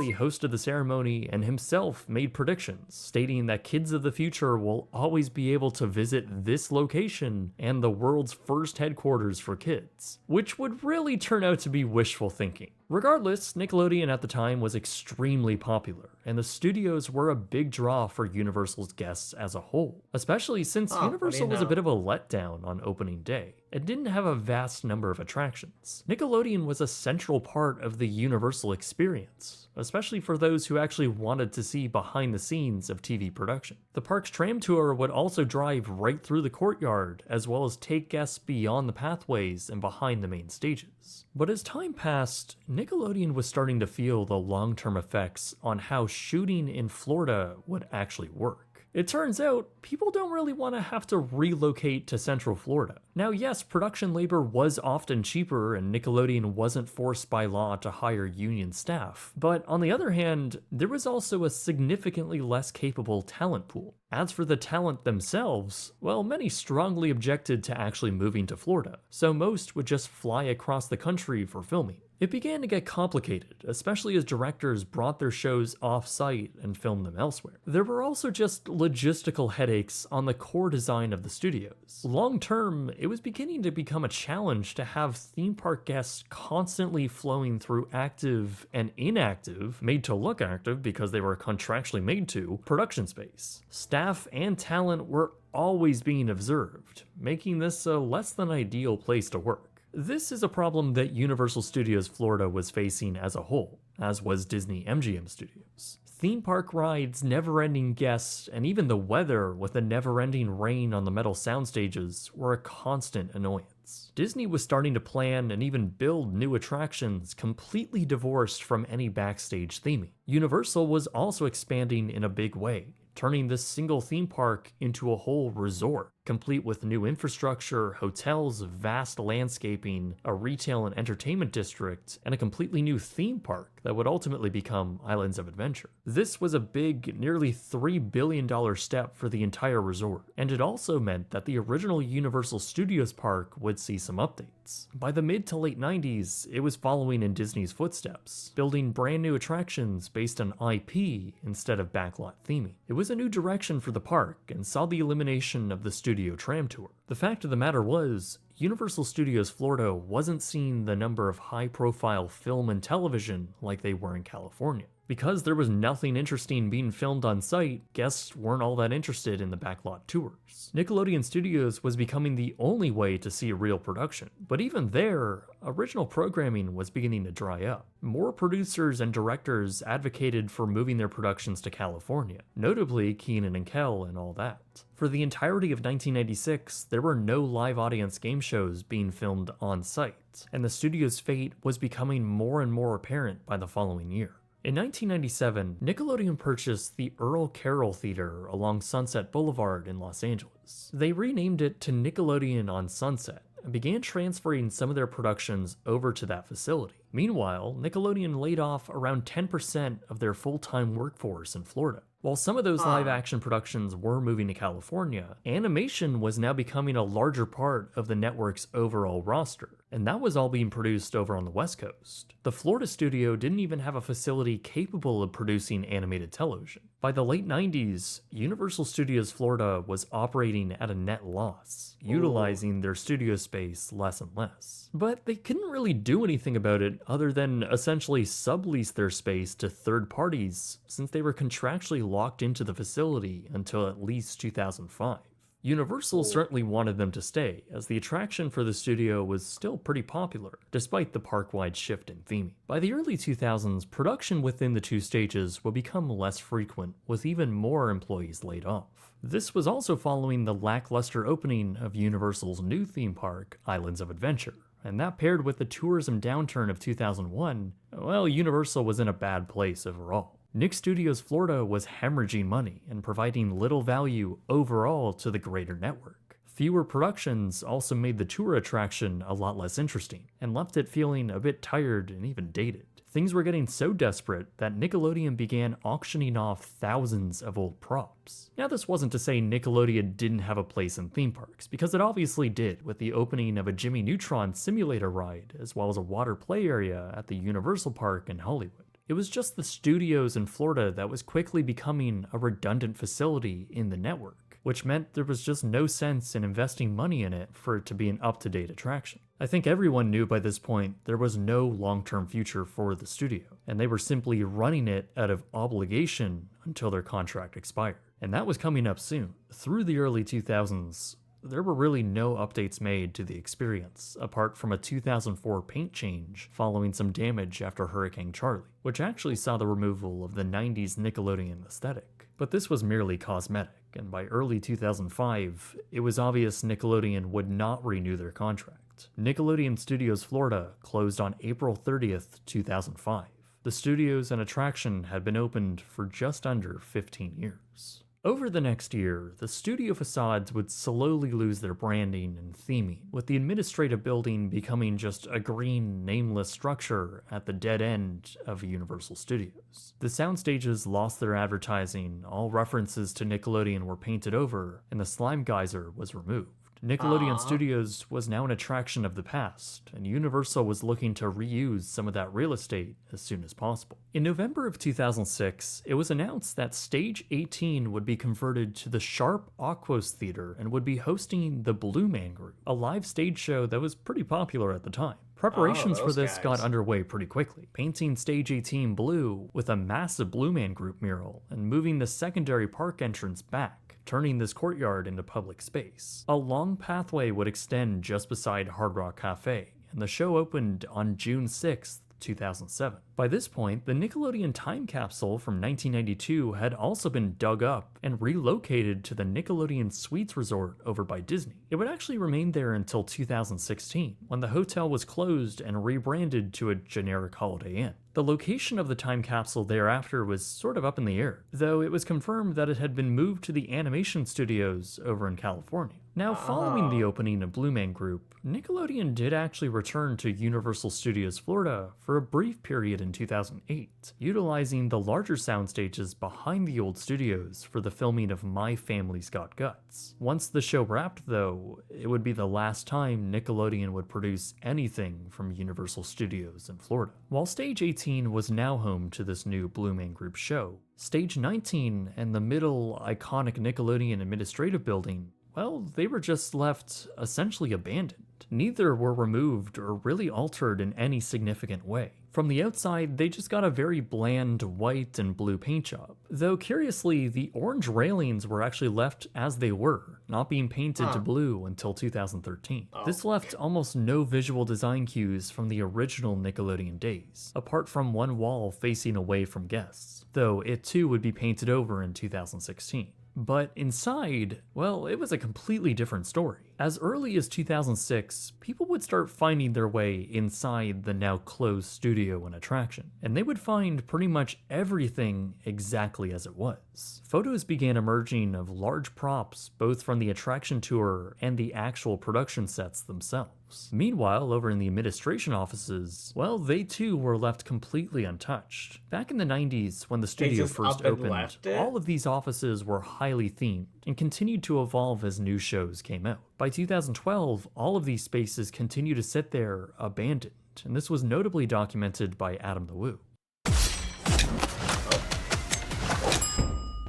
He hosted the ceremony and himself made predictions, stating that kids of the future will always be able to visit this location and the world's first headquarters for kids, which would really turn out to be wishful thinking. Regardless, Nickelodeon at the time was extremely popular, and the studios were a big draw for Universal's guests as a whole, especially since Oh, what do you Universal was a know? bit of a letdown on opening day. It didn't have a vast number of attractions. Nickelodeon was a central part of the Universal experience, especially for those who actually wanted to see behind the scenes of TV production. The park's tram tour would also drive right through the courtyard, as well as take guests beyond the pathways and behind the main stages. But as time passed, Nickelodeon was starting to feel the long-term effects on how shooting in Florida would actually work. It turns out, people don't really want to have to relocate to Central Florida. Now yes, production labor was often cheaper and Nickelodeon wasn't forced by law to hire union staff, but on the other hand, there was also a significantly less capable talent pool. As for the talent themselves, well, many strongly objected to actually moving to Florida, so most would just fly across the country for filming. It began to get complicated, especially as directors brought their shows off-site and filmed them elsewhere. There were also just logistical headaches on the core design of the studios. Long-term, it was beginning to become a challenge to have theme park guests constantly flowing through active and inactive, made to look active because they were contractually made to, production space. Staff and talent were always being observed, making this a less than ideal place to work. This is a problem that Universal Studios Florida was facing as a whole, as was Disney MGM Studios. Theme park rides, never-ending guests, and even the weather with the never-ending rain on the metal sound stages were a constant annoyance. Disney was starting to plan and even build new attractions completely divorced from any backstage theming. Universal was also expanding in a big way, turning this single theme park into a whole resort. complete with new infrastructure, hotels, vast landscaping, a retail and entertainment district, and a completely new theme park that would ultimately become Islands of Adventure. This was a big, nearly $3 billion step for the entire resort, and it also meant that the original Universal Studios park would see some updates. By the mid to late 90s, it was following in Disney's footsteps, building brand new attractions based on IP instead of backlot theming. It was a new direction for the park and saw the elimination of the studio tram tour. The fact of the matter was, Universal Studios Florida wasn't seeing the number of high-profile film and television like they were in California. Because there was nothing interesting being filmed on site, guests weren't all that interested in the backlot tours. Nickelodeon Studios was becoming the only way to see a real production, but even there, original programming was beginning to dry up. More producers and directors advocated for moving their productions to California, notably Kenan and Kel and all that. For the entirety of 1996, there were no live audience game shows being filmed on site, and the studio's fate was becoming more and more apparent by the following year. In 1997, Nickelodeon purchased the Earl Carroll Theater along Sunset Boulevard in Los Angeles. They renamed it to Nickelodeon on Sunset and began transferring some of their productions over to that facility. Meanwhile, Nickelodeon laid off around 10% of their full-time workforce in Florida. While some of those live-action productions were moving to California, animation was now becoming a larger part of the network's overall roster, and that was all being produced over on the West Coast. The Florida studio didn't even have a facility capable of producing animated television. By the late 90s, Universal Studios Florida was operating at a net loss, utilizing their studio space less and less. But they couldn't really do anything about it other than essentially sublease their space to third parties, since they were contractually locked into the facility until at least 2005. Universal certainly wanted them to stay, as the attraction for the studio was still pretty popular, despite the park-wide shift in theming. By the early 2000s, production within the two stages would become less frequent, with even more employees laid off. This was also following the lackluster opening of Universal's new theme park, Islands of Adventure, and that paired with the tourism downturn of 2001, well, Universal was in a bad place overall. Nick Studios Florida was hemorrhaging money and providing little value overall to the greater network. Fewer productions also made the tour attraction a lot less interesting, and left it feeling a bit tired and even dated. Things were getting so desperate that Nickelodeon began auctioning off thousands of old props. Now, this wasn't to say Nickelodeon didn't have a place in theme parks, because it obviously did, with the opening of a Jimmy Neutron simulator ride, as well as a water play area at the Universal Park in Hollywood. It was just the studios in Florida that was quickly becoming a redundant facility in the network, which meant there was just no sense in investing money in it for it to be an up-to-date attraction. I think everyone knew by this point there was no long-term future for the studio, and they were simply running it out of obligation until their contract expired. And that was coming up soon. Through the early 2000s, there were really no updates made to the experience, apart from a 2004 paint change following some damage after Hurricane Charlie, which actually saw the removal of the 90s Nickelodeon aesthetic. But this was merely cosmetic, and by early 2005, it was obvious Nickelodeon would not renew their contract. Nickelodeon Studios Florida closed on April 30th, 2005. The studios and attraction had been opened for just under 15 years. Over the next year, the studio facades would slowly lose their branding and theming, with the administrative building becoming just a green, nameless structure at the dead end of Universal Studios. The sound stages lost their advertising, all references to Nickelodeon were painted over, and the slime geyser was removed. Nickelodeon Studios was now an attraction of the past, and Universal was looking to reuse some of that real estate as soon as possible. In November of 2006, it was announced that Stage 18 would be converted to the Sharp Aquos Theater and would be hosting the Blue Man Group, a live stage show that was pretty popular at the time. Preparations for this got underway pretty quickly, painting Stage 18 blue with a massive Blue Man Group mural and moving the secondary park entrance back, turning this courtyard into public space. A long pathway would extend just beside Hard Rock Cafe, and the show opened on June 6th, 2007. By this point, the Nickelodeon time capsule from 1992 had also been dug up and relocated to the Nickelodeon Suites Resort over by Disney. It would actually remain there until 2016, when the hotel was closed and rebranded to a generic Holiday Inn. The location of the time capsule thereafter was sort of up in the air, though it was confirmed that it had been moved to the animation studios over in California. Now, following the opening of Blue Man Group, Nickelodeon did actually return to Universal Studios Florida for a brief period in 2008, utilizing the larger sound stages behind the old studios for the filming of My Family's Got Guts. Once the show wrapped, though, it would be the last time Nickelodeon would produce anything from Universal Studios in Florida. While Stage 18 was now home to this new Blue Man Group show, Stage 19 and the middle iconic Nickelodeon administrative building, well, they were just left essentially abandoned. Neither were removed or really altered in any significant way. From the outside, they just got a very bland white and blue paint job. Though curiously, the orange railings were actually left as they were, not being painted to blue until 2013. This left almost no visual design cues from the original Nickelodeon days, apart from one wall facing away from guests, though it too would be painted over in 2016. But inside, well, it was a completely different story. As early as 2006, people would start finding their way inside the now closed studio and attraction, and they would find pretty much everything exactly as it was. Photos began emerging of large props both from the attraction tour and the actual production sets themselves. Meanwhile, over in the administration offices, well, they too were left completely untouched. Back in the 90s, when the studio just first up and opened, left it? all of these offices were highly themed and continued to evolve as new shows came out. By 2012, all of these spaces continue to sit there abandoned, and this was notably documented by Adam the Woo.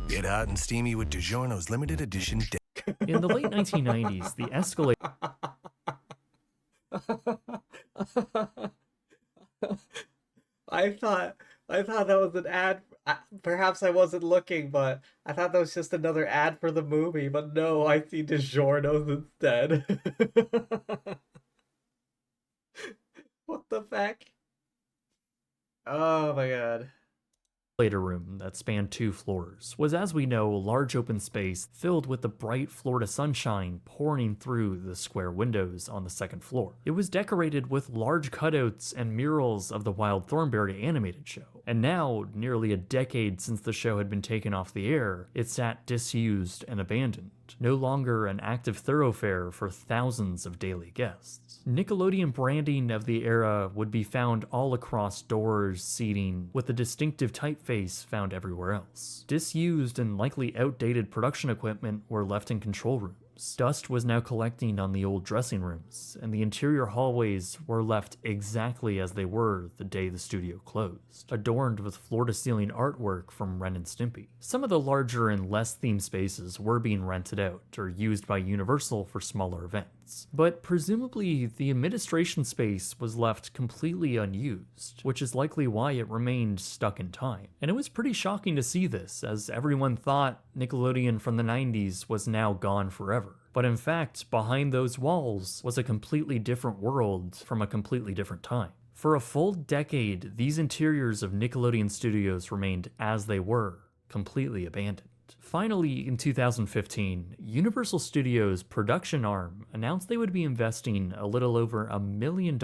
Get hot and steamy with DiGiorno's limited edition. In the late 1990s, the escalator I thought that was an ad. Perhaps I wasn't looking, but I thought that was just another ad for the movie. But no, I see DiGiorno's instead. What the heck? Oh my god. room that spanned 2 floors was, as we know, a large open space filled with the bright Florida sunshine pouring through the square windows on the 2nd floor. It was decorated with large cutouts and murals of the Wild Thornberry animated show, and now, nearly a decade since the show had been taken off the air, it sat disused and abandoned, no longer an active thoroughfare for thousands of daily guests. Nickelodeon branding of the era would be found all across doors, seating, with the distinctive typeface found everywhere else. Disused and likely outdated production equipment were left in control rooms. Dust was now collecting on the old dressing rooms, and the interior hallways were left exactly as they were the day the studio closed, adorned with floor-to-ceiling artwork from Ren and Stimpy. Some of the larger and less themed spaces were being rented out or used by Universal for smaller events, but presumably the administration space was left completely unused, which is likely why it remained stuck in time. And it was pretty shocking to see this, as everyone thought Nickelodeon from the 90s was now gone forever. But in fact, behind those walls was a completely different world from a completely different time. For a full decade, these interiors of Nickelodeon Studios remained as they were, completely abandoned. Finally, in 2015, Universal Studios' production arm announced they would be investing a little over $1 million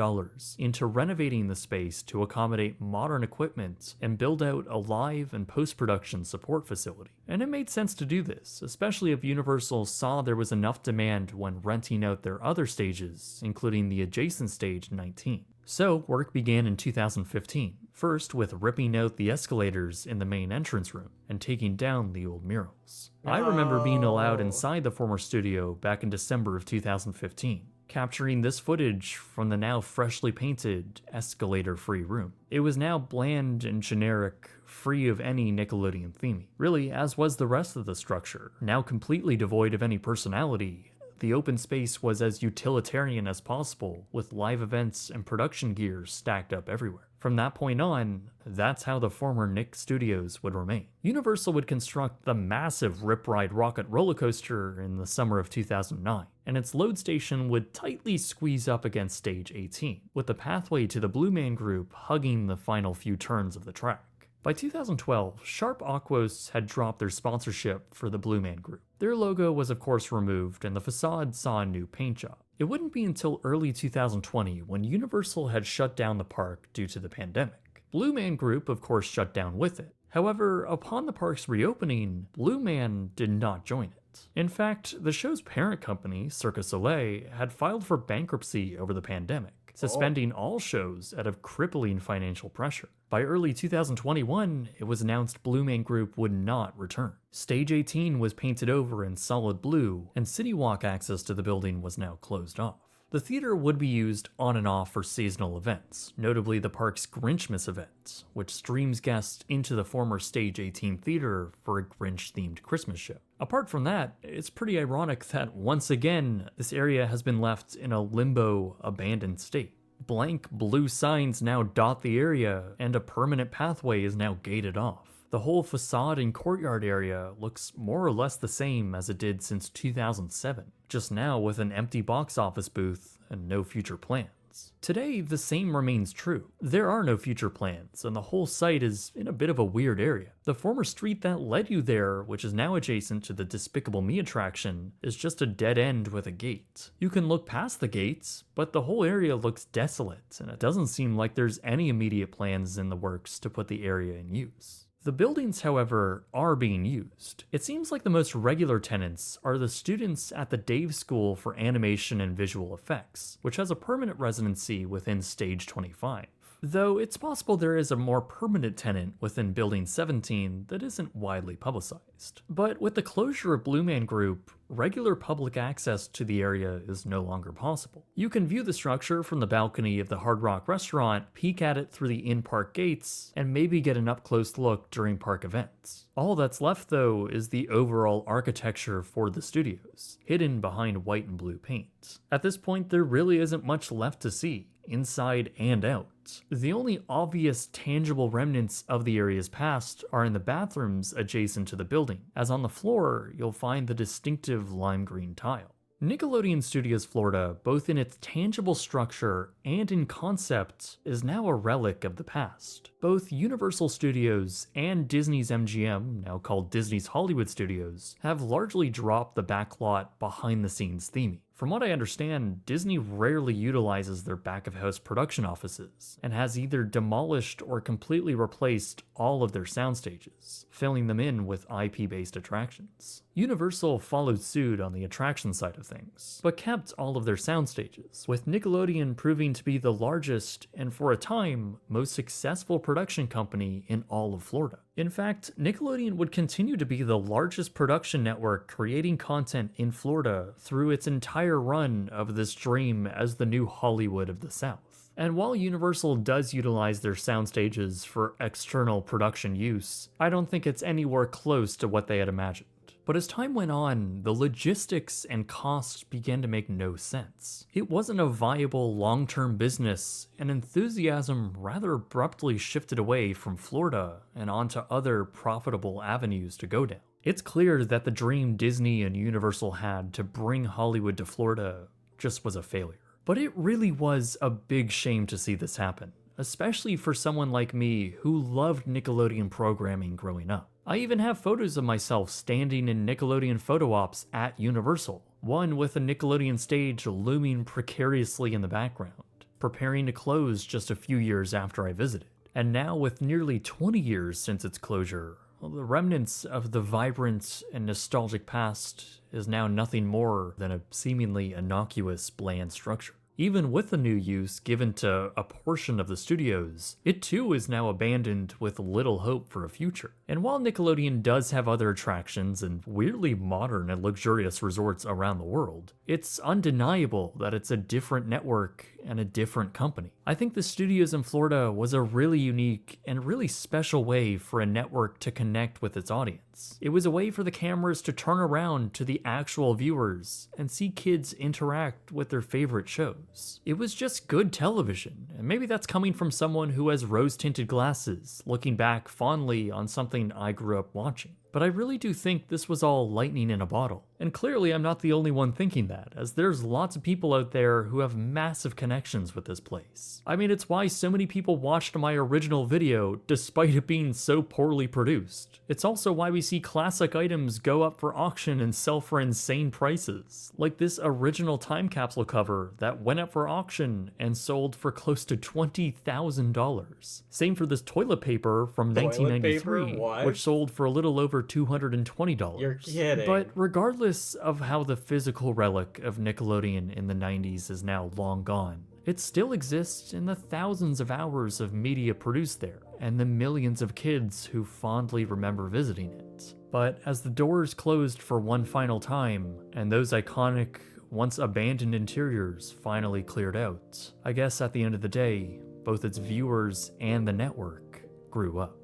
into renovating the space to accommodate modern equipment and build out a live and post-production support facility. And it made sense to do this, especially if Universal saw there was enough demand when renting out their other stages, including the adjacent stage 19. So, work began in 2015, first with ripping out the escalators in the main entrance room and taking down the old murals. I remember being allowed inside the former studio back in December of 2015, capturing this footage from the now freshly painted, escalator-free room. It was now bland and generic, free of any Nickelodeon theming. Really, as was the rest of the structure, now completely devoid of any personality. The open space was as utilitarian as possible, with live events and production gear stacked up everywhere. From that point on, that's how the former Nick Studios would remain. Universal would construct the massive Rip Ride rocket roller coaster in the summer of 2009, and its load station would tightly squeeze up against stage 18, with the pathway to the Blue Man Group hugging the final few turns of the track. By 2012, Sharp Aquos had dropped their sponsorship for the Blue Man Group. Their logo was of course removed, and the facade saw a new paint job. It wouldn't be until early 2020 when Universal had shut down the park due to the pandemic. Blue Man Group of course shut down with it. However, upon the park's reopening, Blue Man did not join it. In fact, the show's parent company, Cirque du Soleil, had filed for bankruptcy over the pandemic, suspending all shows out of crippling financial pressure. By early 2021, it was announced Blue Man Group would not return. Stage 18 was painted over in solid blue, and City Walk access to the building was now closed off. The theater would be used on and off for seasonal events, notably the park's Grinchmas event, which streams guests into the former Stage 18 theater for a Grinch-themed Christmas show. Apart from that, it's pretty ironic that once again, this area has been left in a limbo, abandoned state. Blank blue signs now dot the area, and a permanent pathway is now gated off. The whole facade and courtyard area looks more or less the same as it did since 2007, just now with an empty box office booth and no future plans. Today, the same remains true. There are no future plans, and the whole site is in a bit of a weird area. The former street that led you there, which is now adjacent to the Despicable Me attraction, is just a dead end with a gate. You can look past the gates, but the whole area looks desolate, and it doesn't seem like there's any immediate plans in the works to put the area in use. The buildings, however, are being used. It seems like the most regular tenants are the students at the Dave School for Animation and Visual Effects, which has a permanent residency within Stage 25. Though it's possible there is a more permanent tenant within Building 17 that isn't widely publicized. But with the closure of Blue Man Group, regular public access to the area is no longer possible. You can view the structure from the balcony of the Hard Rock restaurant, peek at it through the in-park gates, and maybe get an up-close look during park events. All that's left, though, is the overall architecture for the studios, hidden behind white and blue paint. At this point, there really isn't much left to see, inside and out. The only obvious tangible remnants of the area's past are in the bathrooms adjacent to the building, as on the floor you'll find the distinctive lime green tile. Nickelodeon Studios Florida, both in its tangible structure and in concept, is now a relic of the past. Both Universal Studios and Disney's MGM, now called Disney's Hollywood Studios, have largely dropped the backlot behind-the-scenes theming. From what I understand, Disney rarely utilizes their back-of-house production offices, and has either demolished or completely replaced all of their sound stages, filling them in with IP-based attractions. Universal followed suit on the attraction side of things, but kept all of their sound stages, with Nickelodeon proving to be the largest, and for a time, most successful production company in all of Florida. In fact, Nickelodeon would continue to be the largest production network creating content in Florida through its entire run of this dream as the new Hollywood of the South. And while Universal does utilize their sound stages for external production use, I don't think it's anywhere close to what they had imagined. But as time went on, the logistics and costs began to make no sense. It wasn't a viable long-term business, and enthusiasm rather abruptly shifted away from Florida and onto other profitable avenues to go down. It's clear that the dream Disney and Universal had to bring Hollywood to Florida just was a failure. But it really was a big shame to see this happen, especially for someone like me who loved Nickelodeon programming growing up. I even have photos of myself standing in Nickelodeon photo ops at Universal, one with a Nickelodeon stage looming precariously in the background, preparing to close just a few years after I visited. And now, with nearly 20 years since its closure, the remnants of the vibrant and nostalgic past is now nothing more than a seemingly innocuous, bland structure. Even with the new use given to a portion of the studios, it too is now abandoned with little hope for a future. And while Nickelodeon does have other attractions and weirdly modern and luxurious resorts around the world, it's undeniable that it's a different network and a different company. I think the studios in Florida was a really unique and really special way for a network to connect with its audience. It was a way for the cameras to turn around to the actual viewers and see kids interact with their favorite shows. It was just good television, and maybe that's coming from someone who has rose-tinted glasses, looking back fondly on something I grew up watching. But I really do think this was all lightning in a bottle. And clearly I'm not the only one thinking that, as there's lots of people out there who have massive connections with this place. I mean, it's why so many people watched my original video despite it being so poorly produced. It's also why we see classic items go up for auction and sell for insane prices, like this original time capsule cover that went up for auction and sold for close to $20,000. Same for this toilet paper from Toilet 1993, paper? What? which sold for a little over $220. You're kidding. But regardless of how the physical relic of Nickelodeon in the 90s is now long gone, it still exists in the thousands of hours of media produced there, and the millions of kids who fondly remember visiting it. But as the doors closed for one final time, and those iconic, once abandoned interiors finally cleared out, I guess at the end of the day, both its viewers and the network grew up.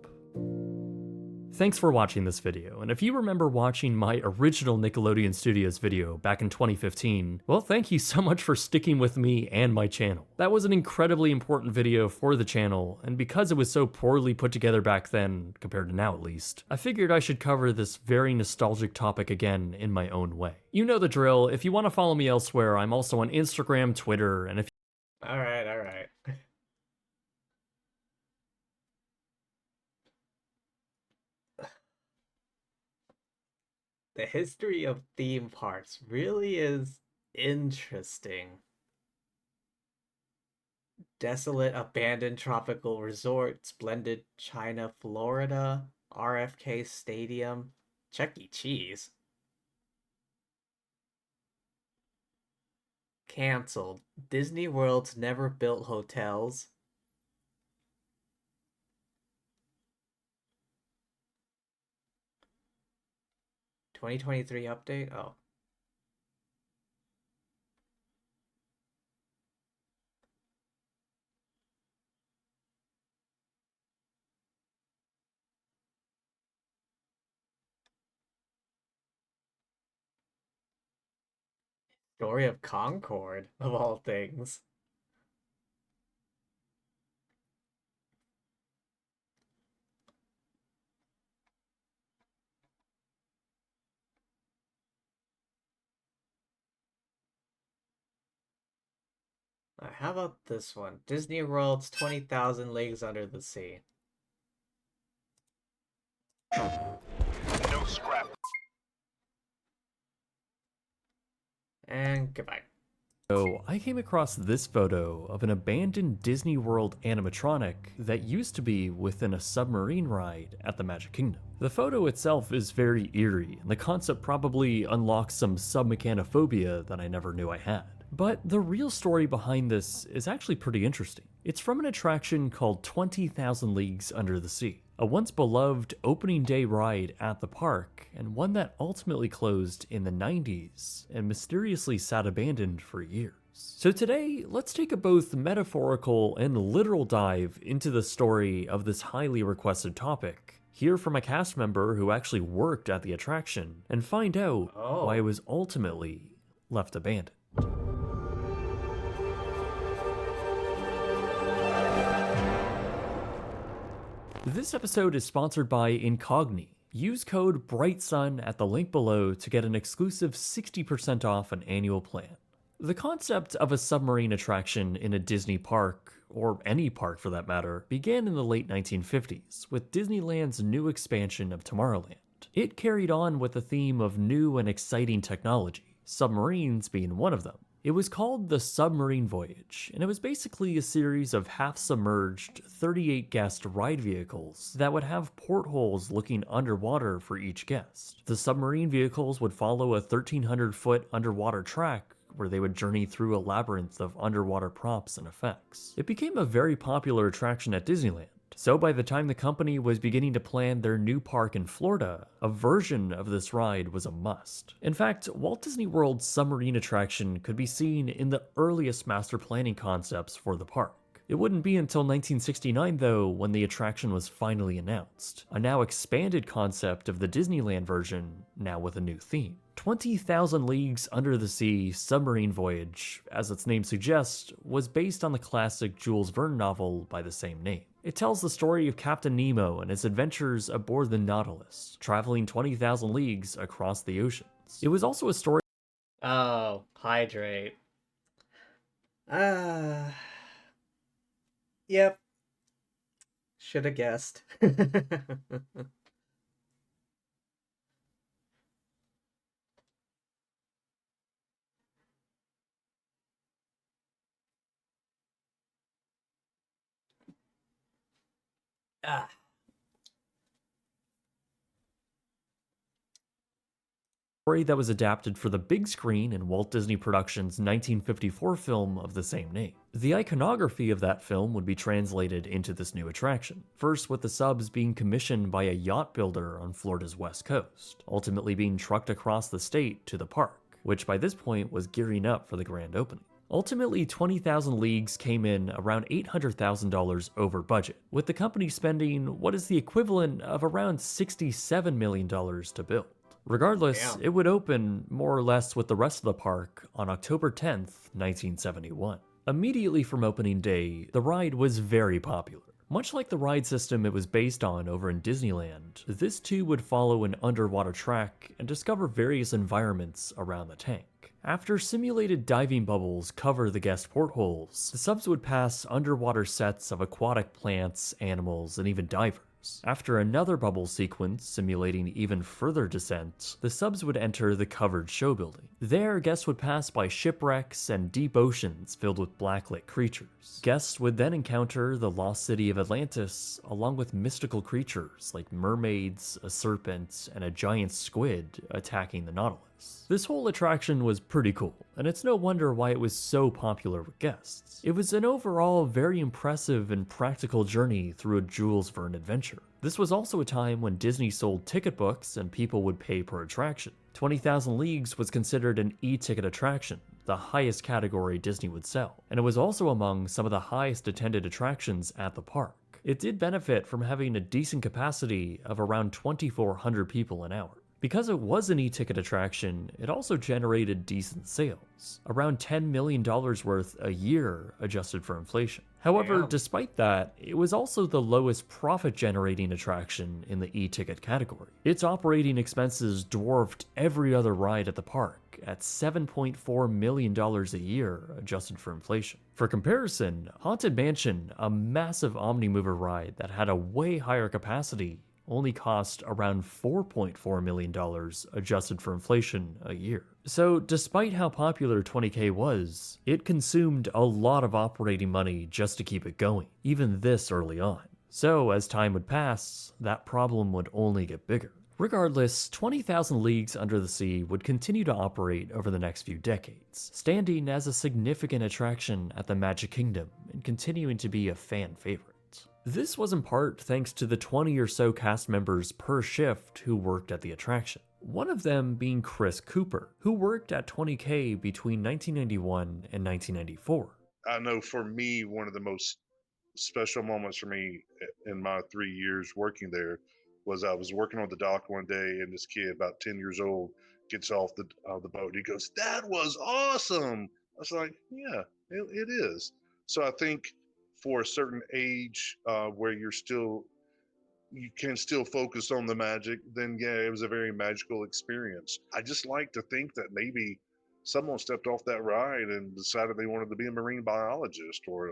Thanks for watching this video, and if you remember watching my original Nickelodeon Studios video back in 2015, well, thank you so much for sticking with me and my channel. That was an incredibly important video for the channel, and because it was so poorly put together back then, compared to now at least, I figured I should cover this very nostalgic topic again in my own way. You know the drill. If you want to follow me elsewhere, I'm also on Instagram, Twitter, and if Alright. The history of theme parks really is interesting. Desolate abandoned tropical resort, splendid China, Florida, RFK Stadium, Chuck E. Cheese. Cancelled. Disney World's never built hotels. (2023) update? Oh. Story of Concord, of all things. How about this one? Disney World's 20,000 Leagues Under the Sea. No scrap. And goodbye. So I came across this photo of an abandoned Disney World animatronic that used to be within a submarine ride at the Magic Kingdom. The photo itself is very eerie, and the concept probably unlocks some submechanophobia that I never knew I had. But the real story behind this is actually pretty interesting. It's from an attraction called 20,000 Leagues Under the Sea, a once beloved opening day ride at the park, and one that ultimately closed in the 90s and mysteriously sat abandoned for years. So today, let's take a both metaphorical and literal dive into the story of this highly requested topic, hear from a cast member who actually worked at the attraction, and find out why it was ultimately left abandoned. This episode is sponsored by Incogni. Use code BRIGHTSUN at the link below to get an exclusive 60% off an annual plan. The concept of a submarine attraction in a Disney park, or any park for that matter, began in the late 1950s with Disneyland's new expansion of Tomorrowland. It carried on with the theme of new and exciting technology, submarines being one of them. It was called the Submarine Voyage, and it was basically a series of half-submerged, 38-guest ride vehicles that would have portholes looking underwater for each guest. The submarine vehicles would follow a 1,300-foot underwater track where they would journey through a labyrinth of underwater props and effects. It became a very popular attraction at Disneyland. So by the time the company was beginning to plan their new park in Florida, a version of this ride was a must. In fact, Walt Disney World's submarine attraction could be seen in the earliest master planning concepts for the park. It wouldn't be until 1969 though when the attraction was finally announced, a now expanded concept of the Disneyland version, now with a new theme. 20,000 Leagues Under the Sea Submarine Voyage, as its name suggests, was based on the classic Jules Verne novel by the same name. It tells the story of Captain Nemo and his adventures aboard the Nautilus, traveling 20,000 leagues across the oceans. It was also a story. Oh, hydrate. Yep. Should have guessed. Ah. Story that was adapted for the big screen in Walt Disney Productions' 1954 film of the same name. The iconography of that film would be translated into this new attraction, first with the subs being commissioned by a yacht builder on Florida's west coast, ultimately being trucked across the state to the park, which by this point was gearing up for the grand opening. Ultimately, 20,000 Leagues came in around $800,000 over budget, with the company spending what is the equivalent of around $67 million to build. Regardless, Damn. it would open more or less with the rest of the park on October 10th, 1971. Immediately from opening day, the ride was very popular. Much like the ride system it was based on over in Disneyland, this too would follow an underwater track and discover various environments around the tank. After simulated diving bubbles cover the guest portholes, the subs would pass underwater sets of aquatic plants, animals, and even divers. After another bubble sequence simulating even further descent, the subs would enter the covered show building. There, guests would pass by shipwrecks and deep oceans filled with blacklit creatures. Guests would then encounter the lost city of Atlantis, along with mystical creatures like mermaids, a serpent, and a giant squid attacking the Nautilus. This whole attraction was pretty cool, and it's no wonder why it was so popular with guests. It was an overall very impressive and practical journey through a Jules Verne adventure. This was also a time when Disney sold ticket books and people would pay per attraction. 20,000 Leagues was considered an e-ticket attraction, the highest category Disney would sell, and it was also among some of the highest attended attractions at the park. It did benefit from having a decent capacity of around 2,400 people an hour. Because it was an e-ticket attraction, it also generated decent sales, around $10 million worth a year adjusted for inflation. However, despite that, it was also the lowest profit-generating attraction in the e-ticket category. Its operating expenses dwarfed every other ride at the park at $7.4 million a year adjusted for inflation. For comparison, Haunted Mansion, a massive Omnimover ride that had a way higher capacity, only cost around $4.4 million adjusted for inflation a year. So despite how popular 20K was, it consumed a lot of operating money just to keep it going, even this early on. So as time would pass, that problem would only get bigger. Regardless, 20,000 Leagues Under the Sea would continue to operate over the next few decades, standing as a significant attraction at the Magic Kingdom and continuing to be a fan favorite. This was in part thanks to the 20 or so cast members per shift who worked at the attraction. One of them being Chris Cooper, who worked at 20K between 1991 and 1994. I know for me, one of the most special moments for me in my 3 years working there was I was working on the dock one day and this kid, about 10 years old, gets off the boat. He goes, "That was awesome." I was like, yeah, it is. So I think for a certain age where you can still focus on the magic, then yeah, it was a very magical experience. I just like to think that maybe someone stepped off that ride and decided they wanted to be a marine biologist or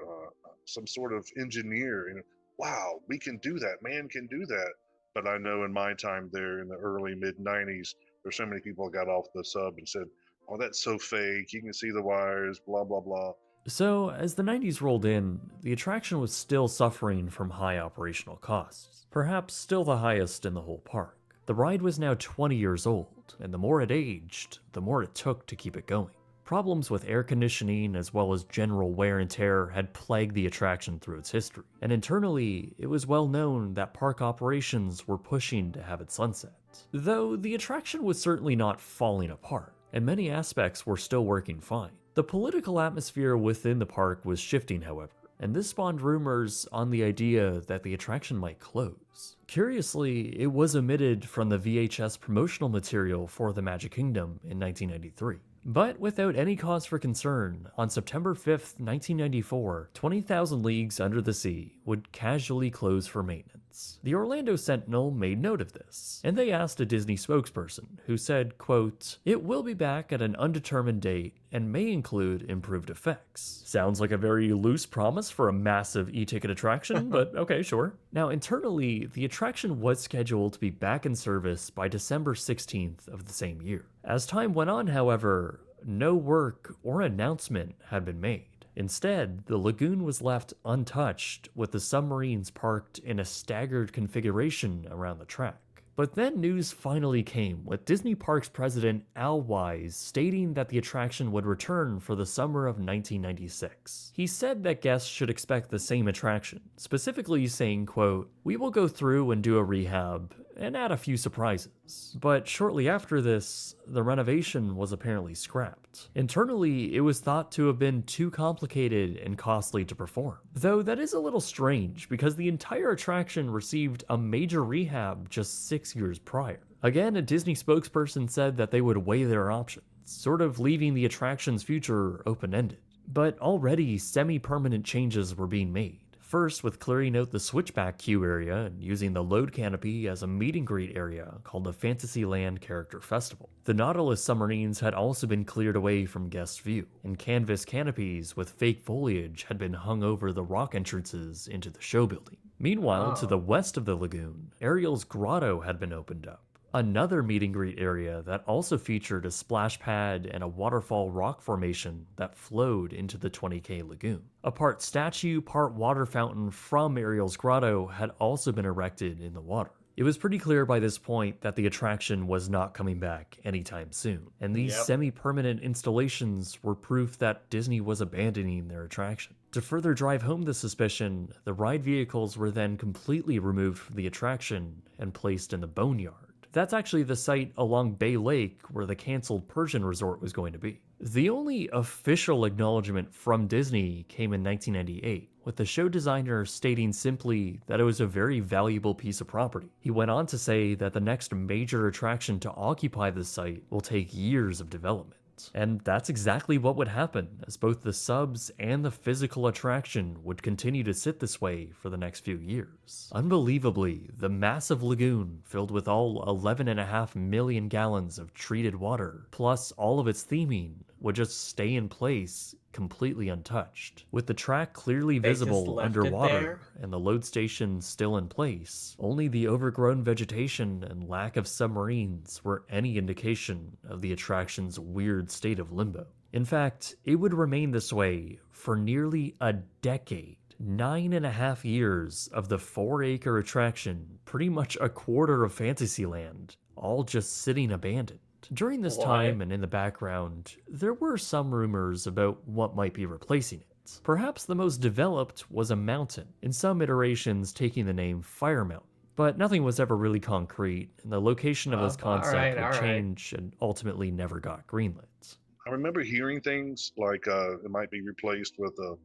some sort of engineer. And wow, we can do that. Man can do that. But I know in my time there in the early mid 90s, there's so many people got off the sub and said, "Oh, that's so fake. You can see the wires, blah, blah, blah." So, as the 90s rolled in, the attraction was still suffering from high operational costs, perhaps still the highest in the whole park. The ride was now 20 years old, and the more it aged, the more it took to keep it going. Problems with air conditioning as well as general wear and tear had plagued the attraction through its history, and internally, it was well known that park operations were pushing to have it sunset. Though the attraction was certainly not falling apart, and many aspects were still working fine. The political atmosphere within the park was shifting, however, and this spawned rumors on the idea that the attraction might close. Curiously, it was omitted from the VHS promotional material for the Magic Kingdom in 1993. But without any cause for concern, on September 5th, 1994, 20,000 Leagues Under the Sea would casually close for maintenance. The Orlando Sentinel made note of this, and they asked a Disney spokesperson, who said, quote, "It will be back at an undetermined date and may include improved effects." Sounds like a very loose promise for a massive e-ticket attraction, but okay, sure. Now, internally, the attraction was scheduled to be back in service by December 16th of the same year. As time went on, however, no work or announcement had been made. Instead, the lagoon was left untouched, with the submarines parked in a staggered configuration around the track. But then news finally came, with Disney Parks president Al Wise stating that the attraction would return for the summer of 1996. He said that guests should expect the same attraction, specifically saying, quote, "We will go through and do a rehab and add a few surprises." But shortly after this, the renovation was apparently scrapped. Internally, it was thought to have been too complicated and costly to perform. Though that is a little strange, because the entire attraction received a major rehab just 6 years prior. Again, a Disney spokesperson said that they would weigh their options, sort of leaving the attraction's future open-ended. But already, semi-permanent changes were being made. First, with clearing out the switchback queue area and using the load canopy as a meet and greet area called the Fantasyland Character Festival. The Nautilus submarines had also been cleared away from guest view, and canvas canopies with fake foliage had been hung over the rock entrances into the show building. Meanwhile, to the west of the lagoon, Ariel's Grotto had been opened up. Another meet and greet area that also featured a splash pad and a waterfall rock formation that flowed into the 20K lagoon. A part statue, part water fountain from Ariel's Grotto had also been erected in the water. It was pretty clear by this point that the attraction was not coming back anytime soon, and these semi-permanent installations were proof that Disney was abandoning their attraction. To further drive home the suspicion, the ride vehicles were then completely removed from the attraction and placed in the Boneyard. That's actually the site along Bay Lake where the canceled Persian resort was going to be. The only official acknowledgement from Disney came in 1998, with the show designer stating simply that it was a very valuable piece of property. He went on to say that the next major attraction to occupy the site will take years of development. And that's exactly what would happen, as both the subs and the physical attraction would continue to sit this way for the next few years. Unbelievably, the massive lagoon, filled with all 11.5 million gallons of treated water, plus all of its theming, would just stay in place completely untouched. With the track clearly visible underwater and the load station still in place, only the overgrown vegetation and lack of submarines were any indication of the attraction's weird state of limbo. In fact, it would remain this way for nearly a decade. 9.5 years of the 4-acre attraction, pretty much a quarter of Fantasyland, all just sitting abandoned. During this time and in the background, there were some rumors about what might be replacing it. Perhaps the most developed was a mountain, in some iterations taking the name Fire Mountain. But nothing was ever really concrete, and the location of this concept would change and ultimately never got greenlit. I remember hearing things like it might be replaced with a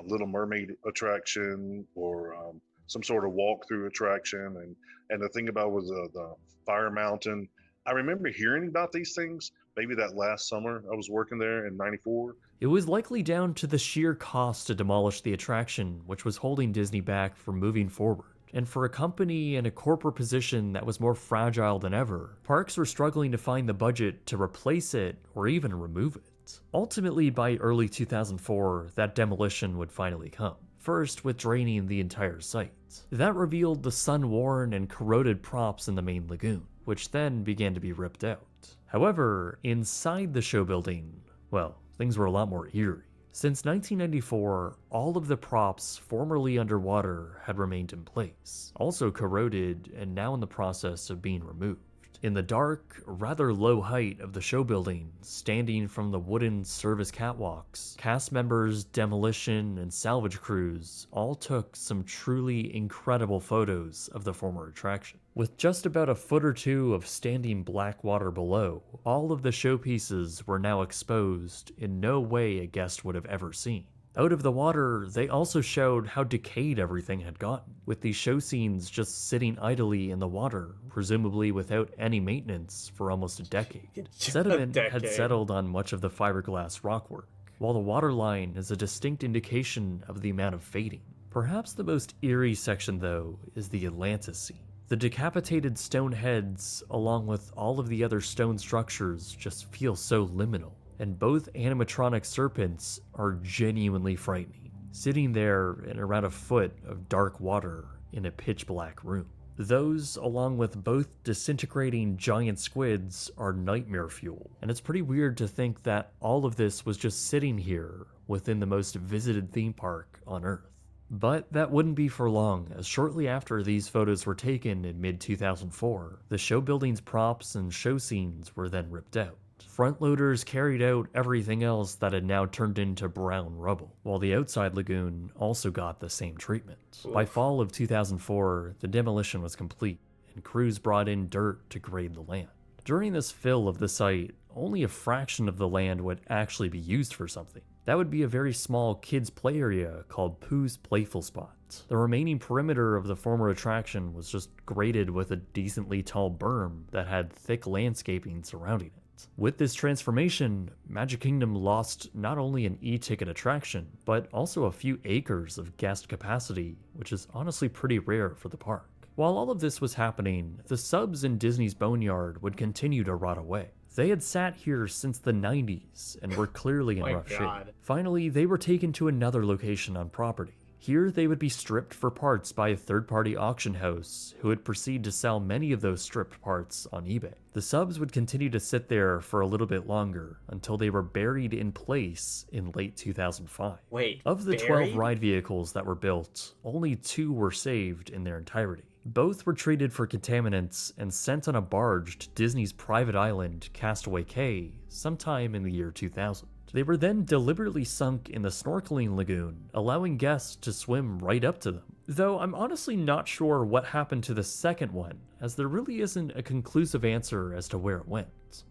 Little Mermaid attraction or some sort of walkthrough attraction, and the thing about was the Fire Mountain. I remember hearing about these things maybe that last summer I was working there in '94. It was likely down to the sheer cost to demolish the attraction, which was holding Disney back from moving forward. And for a company in a corporate position that was more fragile than ever, parks were struggling to find the budget to replace it or even remove it. Ultimately, by early 2004, that demolition would finally come. First, with draining the entire site. That revealed the sun-worn and corroded props in the main lagoon, which then began to be ripped out. However, inside the show building, well, things were a lot more eerie. Since 1994, all of the props formerly underwater had remained in place, also corroded and now in the process of being removed. In the dark, rather low height of the show building, standing from the wooden service catwalks, cast members, demolition, and salvage crews all took some truly incredible photos of the former attraction. With just about a foot or two of standing black water below, all of the showpieces were now exposed in no way a guest would have ever seen. Out of the water, they also showed how decayed everything had gotten, with these show scenes just sitting idly in the water, presumably without any maintenance for almost a decade. Sediment had settled on much of the fiberglass rockwork, while the waterline is a distinct indication of the amount of fading. Perhaps the most eerie section, though, is the Atlantis scene. The decapitated stone heads, along with all of the other stone structures, just feel so liminal, and both animatronic serpents are genuinely frightening, sitting there in around a foot of dark water in a pitch-black room. Those, along with both disintegrating giant squids, are nightmare fuel, and it's pretty weird to think that all of this was just sitting here within the most visited theme park on Earth. But that wouldn't be for long, as shortly after these photos were taken in mid-2004, the show building's props and show scenes were then ripped out. Front loaders carried out everything else that had now turned into brown rubble, while the outside lagoon also got the same treatment. By fall of 2004, the demolition was complete, and crews brought in dirt to grade the land. During this fill of the site, only a fraction of the land would actually be used for something. That would be a very small kids' play area called Pooh's Playful Spot. The remaining perimeter of the former attraction was just graded with a decently tall berm that had thick landscaping surrounding it. With this transformation, Magic Kingdom lost not only an e-ticket attraction, but also a few acres of guest capacity, which is honestly pretty rare for the park. While all of this was happening, the subs in Disney's Boneyard would continue to rot away. They had sat here since the 90s and were clearly in rough shape. Finally, they were taken to another location on property. Here, they would be stripped for parts by a third-party auction house who would proceed to sell many of those stripped parts on eBay. The subs would continue to sit there for a little bit longer until they were buried in place in late 2005. Wait, of the buried? 12 ride vehicles that were built, only 2 were saved in their entirety. Both were treated for contaminants and sent on a barge to Disney's private island, Castaway Cay, sometime in the year 2000. They were then deliberately sunk in the snorkeling lagoon, allowing guests to swim right up to them. Though I'm honestly not sure what happened to the second one, as there really isn't a conclusive answer as to where it went.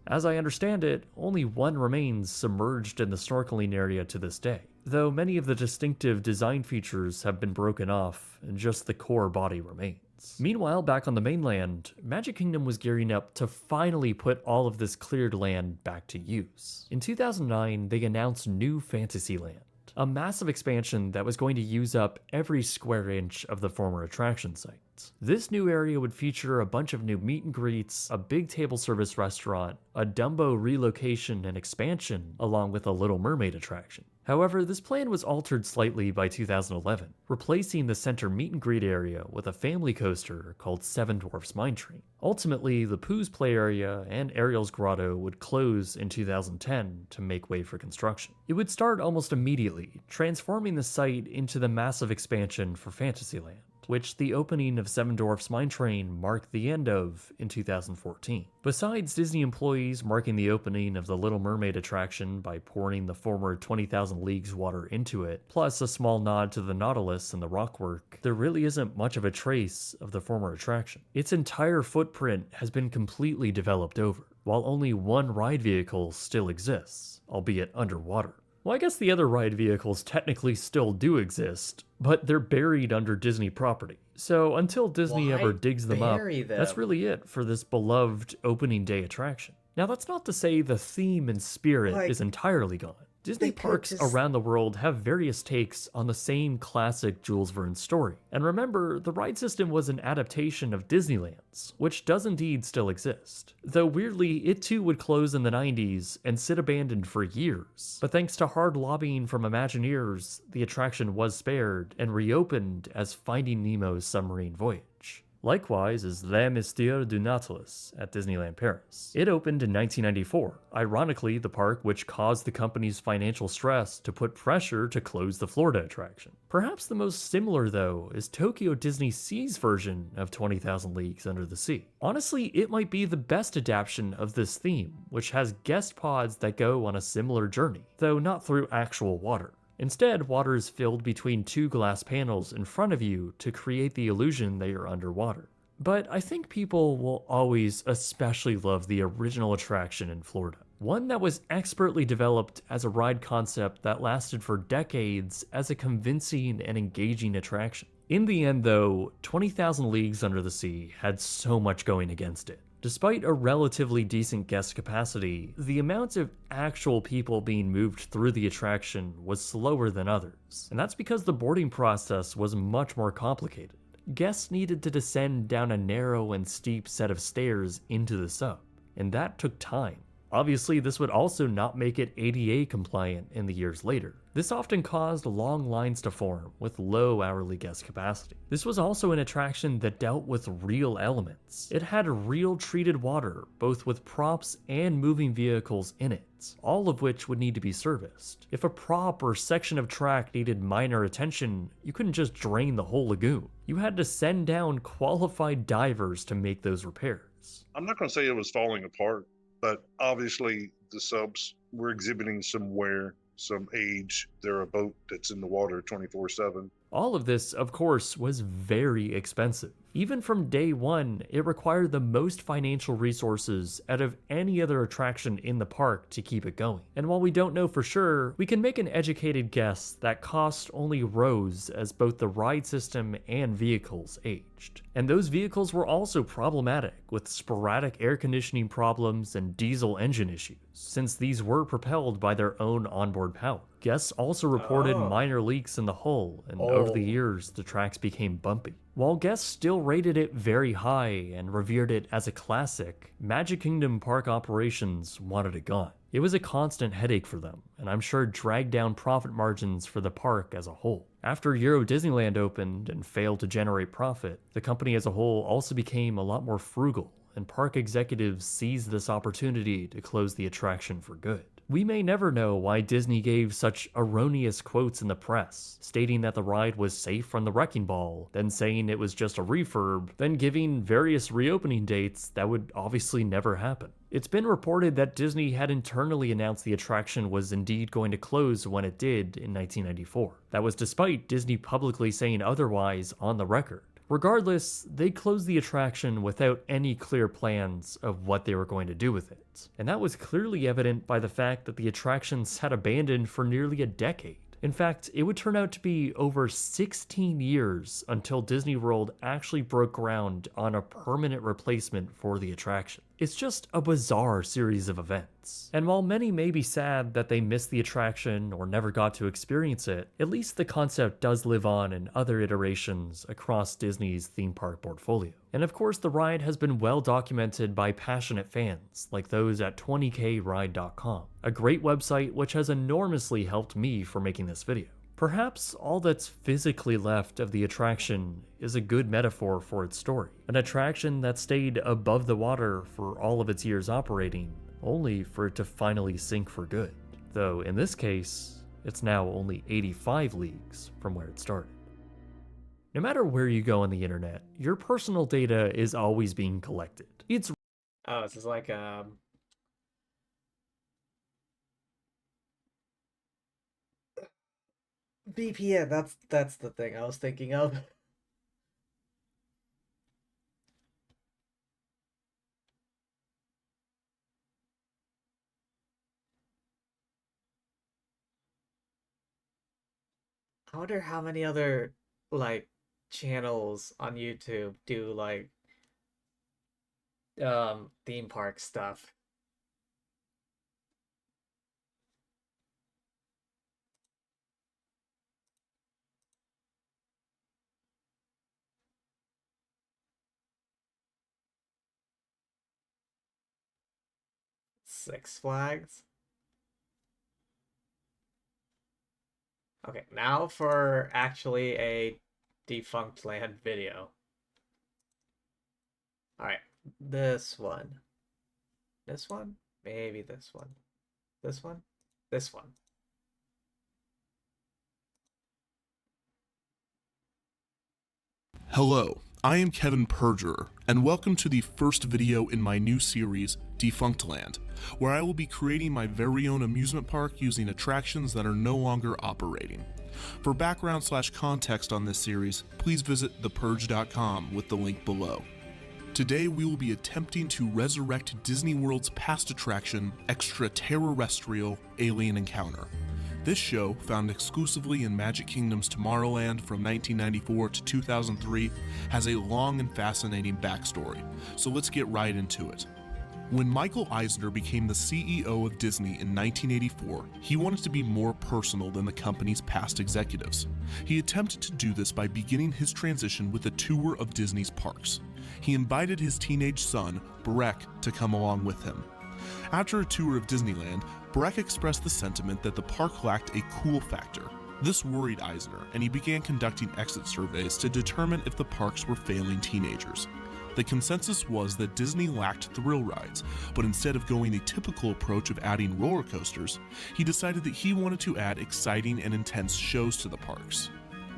As I understand it, only one remains submerged in the snorkeling area to this day, though many of the distinctive design features have been broken off and just the core body remains. Meanwhile, back on the mainland, Magic Kingdom was gearing up to finally put all of this cleared land back to use. In 2009, they announced New Fantasyland, a massive expansion that was going to use up every square inch of the former attraction site. This new area would feature a bunch of new meet and greets, a big table service restaurant, a Dumbo relocation and expansion, along with a Little Mermaid attraction. However, this plan was altered slightly by 2011, replacing the center meet and greet area with a family coaster called Seven Dwarfs Mine Train. Ultimately, the Pooh's Play area and Ariel's Grotto would close in 2010 to make way for construction. It would start almost immediately, transforming the site into the massive expansion for Fantasyland, which the opening of Seven Dwarfs Mine Train marked the end of in 2014. Besides Disney employees marking the opening of the Little Mermaid attraction by pouring the former 20,000 Leagues water into it, plus a small nod to the Nautilus and the rockwork, there really isn't much of a trace of the former attraction. Its entire footprint has been completely developed over, while only one ride vehicle still exists, albeit underwater. Well, I guess the other ride vehicles technically still do exist, but they're buried under Disney property. So until Disney ever digs them up, that's really it for this beloved opening day attraction. Now, that's not to say the theme and spirit is entirely gone. Disney parks around the world have various takes on the same classic Jules Verne story. And remember, the ride system was an adaptation of Disneyland's, which does indeed still exist. Though weirdly, it too would close in the 90s and sit abandoned for years. But thanks to hard lobbying from Imagineers, the attraction was spared and reopened as Finding Nemo's Submarine Voyage. Likewise is Les Mystères du Nautilus at Disneyland Paris. It opened in 1994, ironically the park which caused the company's financial stress to put pressure to close the Florida attraction. Perhaps the most similar, though, is Tokyo Disney Sea's version of 20,000 Leagues Under the Sea. Honestly, it might be the best adaptation of this theme, which has guest pods that go on a similar journey, though not through actual water. Instead, water is filled between 2 glass panels in front of you to create the illusion that you're underwater. But I think people will always especially love the original attraction in Florida. one that was expertly developed as a ride concept that lasted for decades as a convincing and engaging attraction. In the end though, 20,000 Leagues Under the Sea had so much going against it. Despite a relatively decent guest capacity, the amount of actual people being moved through the attraction was slower than others, and that's because the boarding process was much more complicated. Guests needed to descend down a narrow and steep set of stairs into the sub, and that took time. Obviously, this would also not make it ADA compliant in the years later. This often caused long lines to form with low hourly guest capacity. This was also an attraction that dealt with real elements. It had real treated water, both with props and moving vehicles in it, all of which would need to be serviced. If a prop or section of track needed minor attention, you couldn't just drain the whole lagoon. You had to send down qualified divers to make those repairs. I'm not going to say it was falling apart, but obviously the subs were exhibiting some wear, some age. They're a boat that's in the water 24/7. All of this, of course, was very expensive. Even from day one, it required the most financial resources out of any other attraction in the park to keep it going. And while we don't know for sure, we can make an educated guess that cost only rose as both the ride system and vehicles aged. And those vehicles were also problematic, with sporadic air conditioning problems and diesel engine issues, since these were propelled by their own onboard power. Guests also reported minor leaks in the hull, and over the years, the tracks became bumpy. While guests still rated it very high and revered it as a classic, Magic Kingdom park operations wanted it gone. It was a constant headache for them, and I'm sure dragged down profit margins for the park as a whole. After Euro Disneyland opened and failed to generate profit, the company as a whole also became a lot more frugal, and park executives seized this opportunity to close the attraction for good. We may never know why Disney gave such erroneous quotes in the press, stating that the ride was safe from the wrecking ball, then saying it was just a refurb, then giving various reopening dates that would obviously never happen. It's been reported that Disney had internally announced the attraction was indeed going to close when it did in 1994. That was despite Disney publicly saying otherwise on the record. Regardless, they closed the attraction without any clear plans of what they were going to do with it. And that was clearly evident by the fact that the attraction sat abandoned for nearly a decade. In fact, it would turn out to be over 16 years until Disney World actually broke ground on a permanent replacement for the attraction. It's just a bizarre series of events. And while many may be sad that they missed the attraction or never got to experience it, at least the concept does live on in other iterations across Disney's theme park portfolio. And of course, the ride has been well documented by passionate fans, like those at 20kride.com, a great website which has enormously helped me for making this video. Perhaps all that's physically left of the attraction is a good metaphor for its story. An attraction that stayed above the water for all of its years operating, only for it to finally sink for good. Though in this case, it's now only 85 leagues from where it started. No matter where you go on the internet, your personal data is always being collected. It's this is like VPN, that's the thing I was thinking of. I wonder how many other like channels on YouTube do like theme park stuff. Six Flags. Okay, now for actually a Defunct Land video. Alright, this one. This one? Maybe this one. This one? This one. Hello, I am Kevin Perjurer, and welcome to the first video in my new series, Defunct Land, where I will be creating my very own amusement park using attractions that are no longer operating. For background/context on this series, please visit thepurge.com with the link below. Today we will be attempting to resurrect Disney World's past attraction, Extraterrestrial Alien Encounter. This show, found exclusively in Magic Kingdom's Tomorrowland from 1994 to 2003, has a long and fascinating backstory, so let's get right into it. When Michael Eisner became the CEO of Disney in 1984, he wanted to be more personal than the company's past executives. He attempted to do this by beginning his transition with a tour of Disney's parks. He invited his teenage son, Breck, to come along with him. After a tour of Disneyland, Breck expressed the sentiment that the park lacked a cool factor. This worried Eisner, and he began conducting exit surveys to determine if the parks were failing teenagers. The consensus was that Disney lacked thrill rides, but instead of going the typical approach of adding roller coasters, he decided that he wanted to add exciting and intense shows to the parks.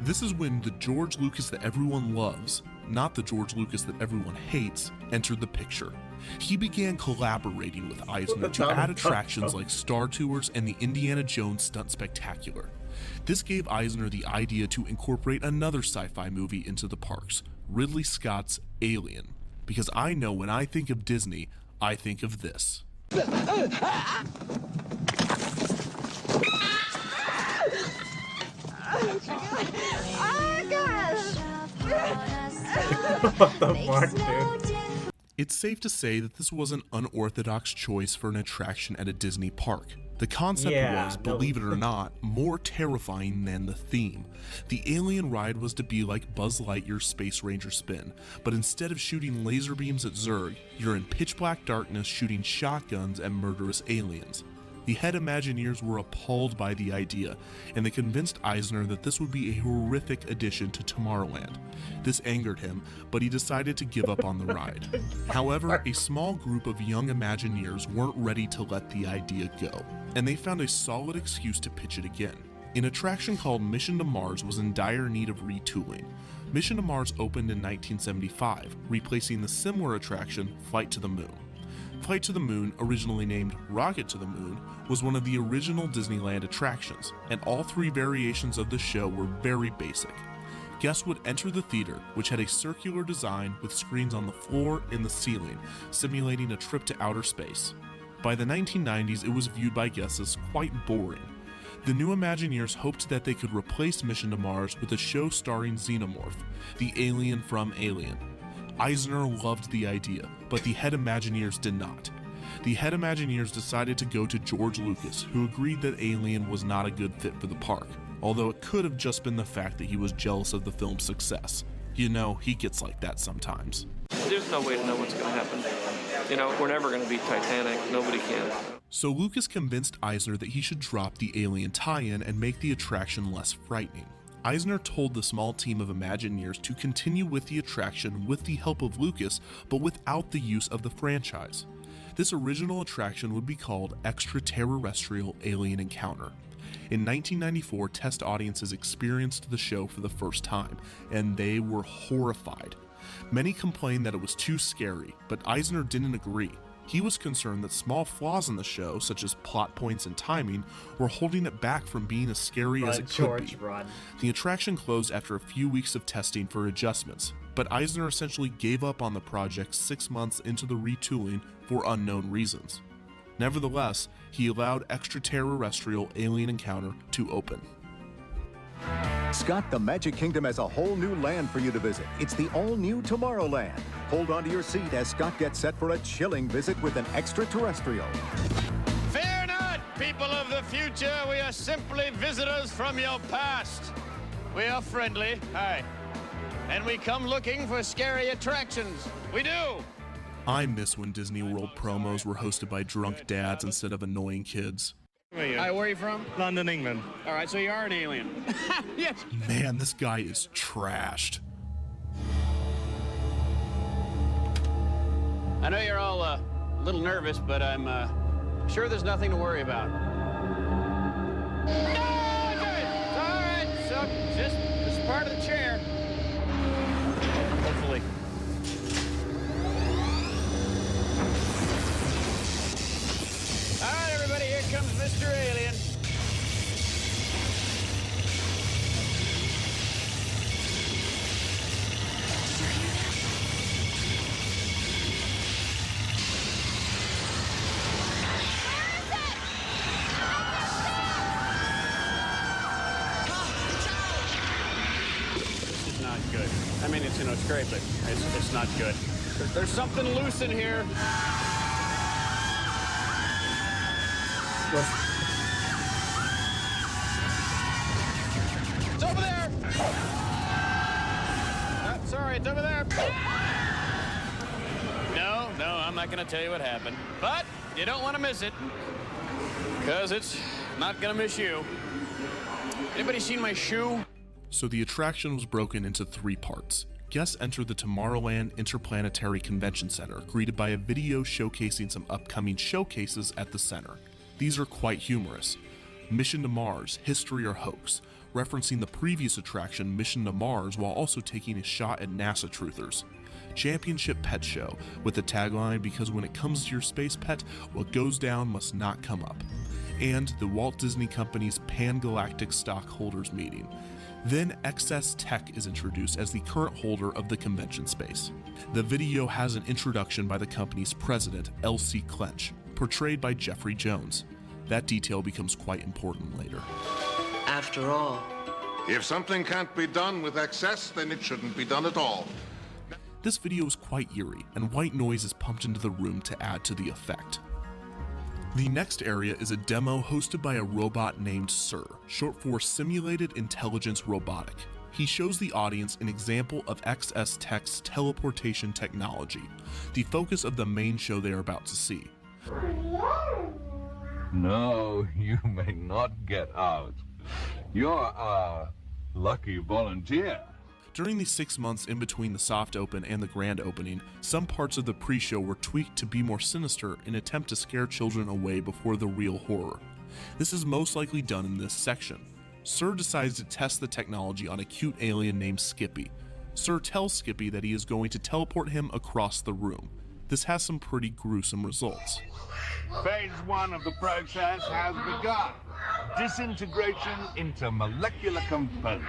This is when the George Lucas that everyone loves, not the George Lucas that everyone hates, entered the picture. He began collaborating with Eisner to add attractions like Star Tours and the Indiana Jones Stunt Spectacular. This gave Eisner the idea to incorporate another sci-fi movie into the parks, Ridley Scott's Alien. Because I know when I think of Disney, I think of this. What the fuck, dude? It's safe to say that this was an unorthodox choice for an attraction at a Disney park. The concept was, believe it or not, more terrifying than the theme. The Alien ride was to be like Buzz Lightyear's Space Ranger spin, but instead of shooting laser beams at Zurg, you're in pitch black darkness shooting shotguns at murderous aliens. The head Imagineers were appalled by the idea, and they convinced Eisner that this would be a horrific addition to Tomorrowland. This angered him, but he decided to give up on the ride. However, a small group of young Imagineers weren't ready to let the idea go, and they found a solid excuse to pitch it again. An attraction called Mission to Mars was in dire need of retooling. Mission to Mars opened in 1975, replacing the similar attraction Flight to the Moon. Flight to the Moon, originally named Rocket to the Moon, was one of the original Disneyland attractions, and all three variations of the show were very basic. Guests would enter the theater, which had a circular design with screens on the floor and the ceiling, simulating a trip to outer space. By the 1990s, it was viewed by guests as quite boring. The new Imagineers hoped that they could replace Mission to Mars with a show starring Xenomorph, the alien from Alien. Eisner loved the idea, but the head Imagineers did not. The head Imagineers decided to go to George Lucas, who agreed that Alien was not a good fit for the park, although it could have just been the fact that he was jealous of the film's success. You know, he gets like that sometimes. There's no way to know what's going to happen. You know, we're never going to beat Titanic. Nobody can. So Lucas convinced Eisner that he should drop the Alien tie-in and make the attraction less frightening. Eisner told the small team of Imagineers to continue with the attraction with the help of Lucas, but without the use of the franchise. This original attraction would be called Extraterrestrial Alien Encounter. In 1994, test audiences experienced the show for the first time, and they were horrified. Many complained that it was too scary, but Eisner didn't agree. He was concerned that small flaws in the show, such as plot points and timing, were holding it back from being as scary as it could be. The attraction closed after a few weeks of testing for adjustments, but Eisner essentially gave up on the project 6 months into the retooling for unknown reasons. Nevertheless, he allowed Extraterrestrial Alien Encounter to open. Scott, the Magic Kingdom has a whole new land for you to visit. It's the all-new Tomorrowland. Hold on to your seat as Scott gets set for a chilling visit with an extraterrestrial. Fear not, people of the future. We are simply visitors from your past. We are friendly, hi. And we come looking for scary attractions. We do. I miss when Disney World promos were hosted by drunk dads instead of annoying kids. Hi, where are you from? London, England. All right, so you are an alien. Yes. Man, this guy is trashed. I know you're all a little nervous, but I'm sure there's nothing to worry about. No, all right, so just this is part of the chair. Hopefully. All right, everybody, here comes Mr. Alien. works, it's great, but it's not good. There's something loose in here. It's over there! Sorry, it's over there. No, I'm not gonna tell you what happened. But you don't want to miss it, because it's not gonna miss you. Anybody seen my shoe? So the attraction was broken into 3 parts. Guests entered the Tomorrowland Interplanetary Convention Center, greeted by a video showcasing some upcoming showcases at the center. These are quite humorous. Mission to Mars, History or Hoax, referencing the previous attraction Mission to Mars while also taking a shot at NASA truthers. Championship Pet Show, with the tagline, because when it comes to your space pet, what goes down must not come up. And the Walt Disney Company's Pan-Galactic Stockholders Meeting. Then XS Tech is introduced as the current holder of the convention space. The video has an introduction by the company's president, L.C. Clench, portrayed by Jeffrey Jones. That detail becomes quite important later. After all, if something can't be done with excess, then it shouldn't be done at all. This video is quite eerie, and white noise is pumped into the room to add to the effect. The next area is a demo hosted by a robot named Sir, short for Simulated Intelligence Robotic. He shows the audience an example of XS Tech's teleportation technology, the focus of the main show they are about to see. No, you may not get out. You're our lucky volunteer. During the 6 months in between the soft open and the grand opening, some parts of the pre-show were tweaked to be more sinister in an attempt to scare children away before the real horror. This is most likely done in this section. Sir decides to test the technology on a cute alien named Skippy. Sir tells Skippy that he is going to teleport him across the room. This has some pretty gruesome results. Phase 1 of the process has begun. Disintegration into molecular components.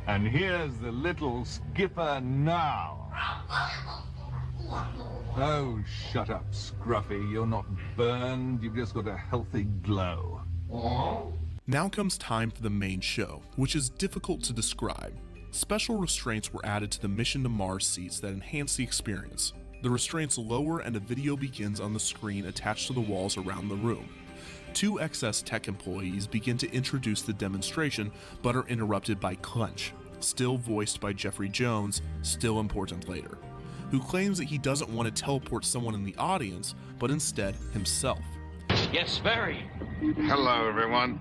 And here's the little skipper now. Oh, shut up, Scruffy. You're not burned. You've just got a healthy glow. Now comes time for the main show, which is difficult to describe. Special restraints were added to the Mission to Mars seats that enhance the experience. The restraints lower and a video begins on the screen attached to the walls around the room. 2 XS Tech employees begin to introduce the demonstration, but are interrupted by Clench, still voiced by Jeffrey Jones, still important later, who claims that he doesn't want to teleport someone in the audience, but instead himself. Yes, very. Hello, everyone.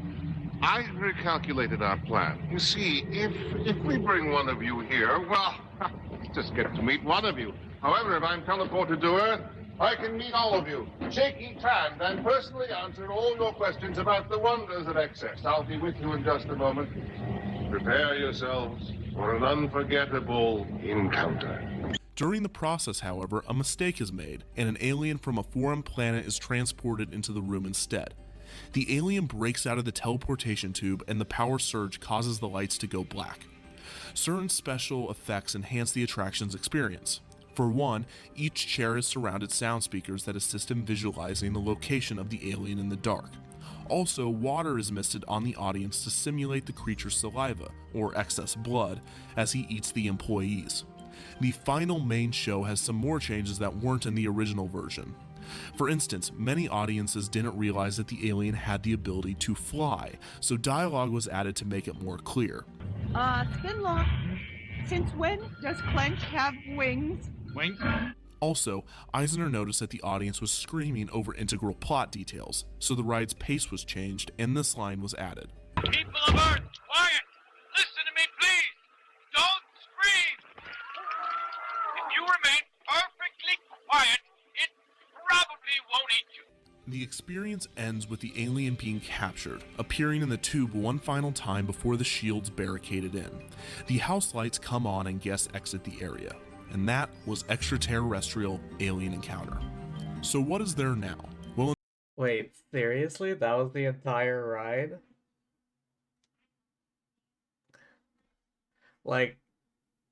I recalculated our plan. You see, if we bring one of you here, well, just get to meet one of you. However, if I'm teleported to Earth, I can meet all of you, shake each hand, and personally answer all your questions about the wonders of excess. I'll be with you in just a moment. Prepare yourselves for an unforgettable encounter. During the process, however, a mistake is made, and an alien from a foreign planet is transported into the room instead. The alien breaks out of the teleportation tube, and the power surge causes the lights to go black. Certain special effects enhance the attraction's experience. For one, each chair is surrounded sound speakers that assist in visualizing the location of the alien in the dark. Also, water is misted on the audience to simulate the creature's saliva, or excess blood, as he eats the employees. The final main show has some more changes that weren't in the original version. For instance, many audiences didn't realize that the alien had the ability to fly, so dialogue was added to make it more clear. Spinlock, since when does Clench have wings? Wings? Also, Eisner noticed that the audience was screaming over integral plot details, so the ride's pace was changed and this line was added. People of Earth, quiet! Listen to me, please! Don't scream! If you remain perfectly quiet, it probably won't eat you. The experience ends with the alien being captured, appearing in the tube one final time before the shields barricaded in. The house lights come on and guests exit the area. And that was Extraterrestrial Alien Encounter. So what is there now? Well, wait, seriously? That was the entire ride? Like,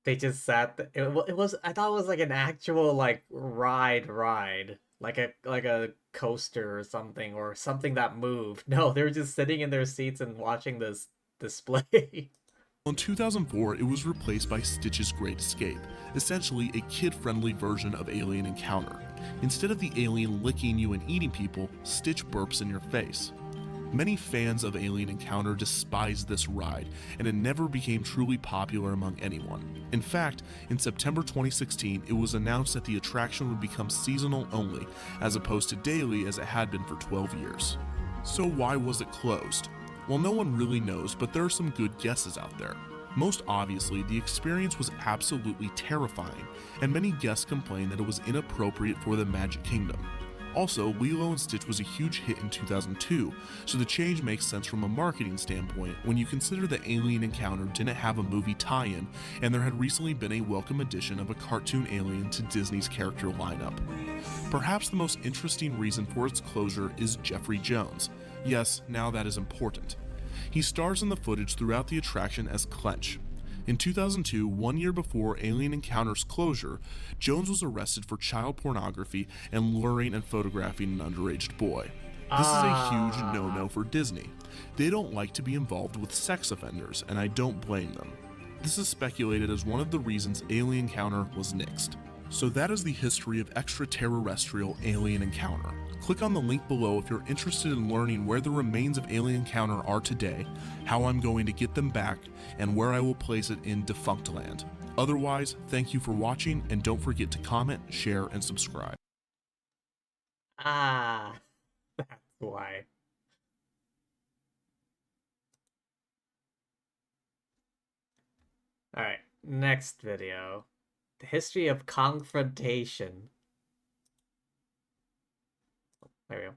they just sat it was, I thought it was like an actual, like, ride. Like a coaster or something that moved. No, they were just sitting in their seats and watching this display. In 2004, it was replaced by Stitch's Great Escape, essentially a kid-friendly version of Alien Encounter. Instead of the alien licking you and eating people, Stitch burps in your face. Many fans of Alien Encounter despised this ride, and it never became truly popular among anyone. In fact, in September 2016, it was announced that the attraction would become seasonal only, as opposed to daily as it had been for 12 years. So why was it closed? Well, no one really knows, but there are some good guesses out there. Most obviously, the experience was absolutely terrifying, and many guests complained that it was inappropriate for the Magic Kingdom. Also, Lilo and Stitch was a huge hit in 2002, so the change makes sense from a marketing standpoint when you consider that Alien Encounter didn't have a movie tie-in, and there had recently been a welcome addition of a cartoon alien to Disney's character lineup. Perhaps the most interesting reason for its closure is Jeffrey Jones. Yes, now that is important. He stars in the footage throughout the attraction as Clench. In 2002, 1 year before Alien Encounter's closure, Jones was arrested for child pornography and luring and photographing an underage boy. This is a huge no-no for Disney. They don't like to be involved with sex offenders, and I don't blame them. This is speculated as one of the reasons Alien Encounter was nixed. So that is the history of extraterrestrial Alien Encounter. Click on the link below if you're interested in learning where the remains of Alien Encounter are today, how I'm going to get them back, and where I will place it in Defunctland. Otherwise, thank you for watching, and don't forget to comment, share, and subscribe. That's why. Alright, next video. The history of confrontation. There we go.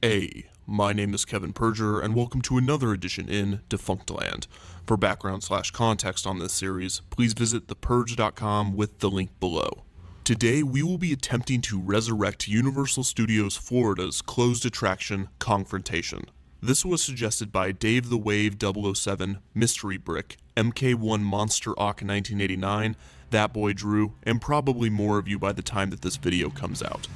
Hey, my name is Kevin Perger, and welcome to another edition in Defunctland. For background/context on this series, please visit thepurge.com with the link below. Today, we will be attempting to resurrect Universal Studios Florida's closed attraction, Confrontation. This was suggested by Dave the Wave 007, Mystery Brick, MK1 Monster Ock 1989, That Boy Drew, and probably more of you by the time that this video comes out.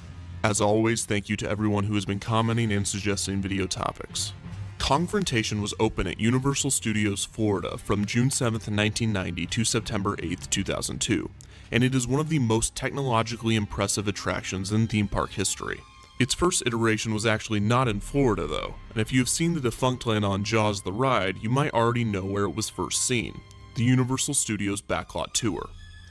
As always, thank you to everyone who has been commenting and suggesting video topics. Confrontation was open at Universal Studios Florida from June 7th, 1990 to September 8th, 2002, and it is one of the most technologically impressive attractions in theme park history. Its first iteration was actually not in Florida though, and if you have seen the Defunctland on Jaws the Ride, you might already know where it was first seen, the Universal Studios Backlot Tour.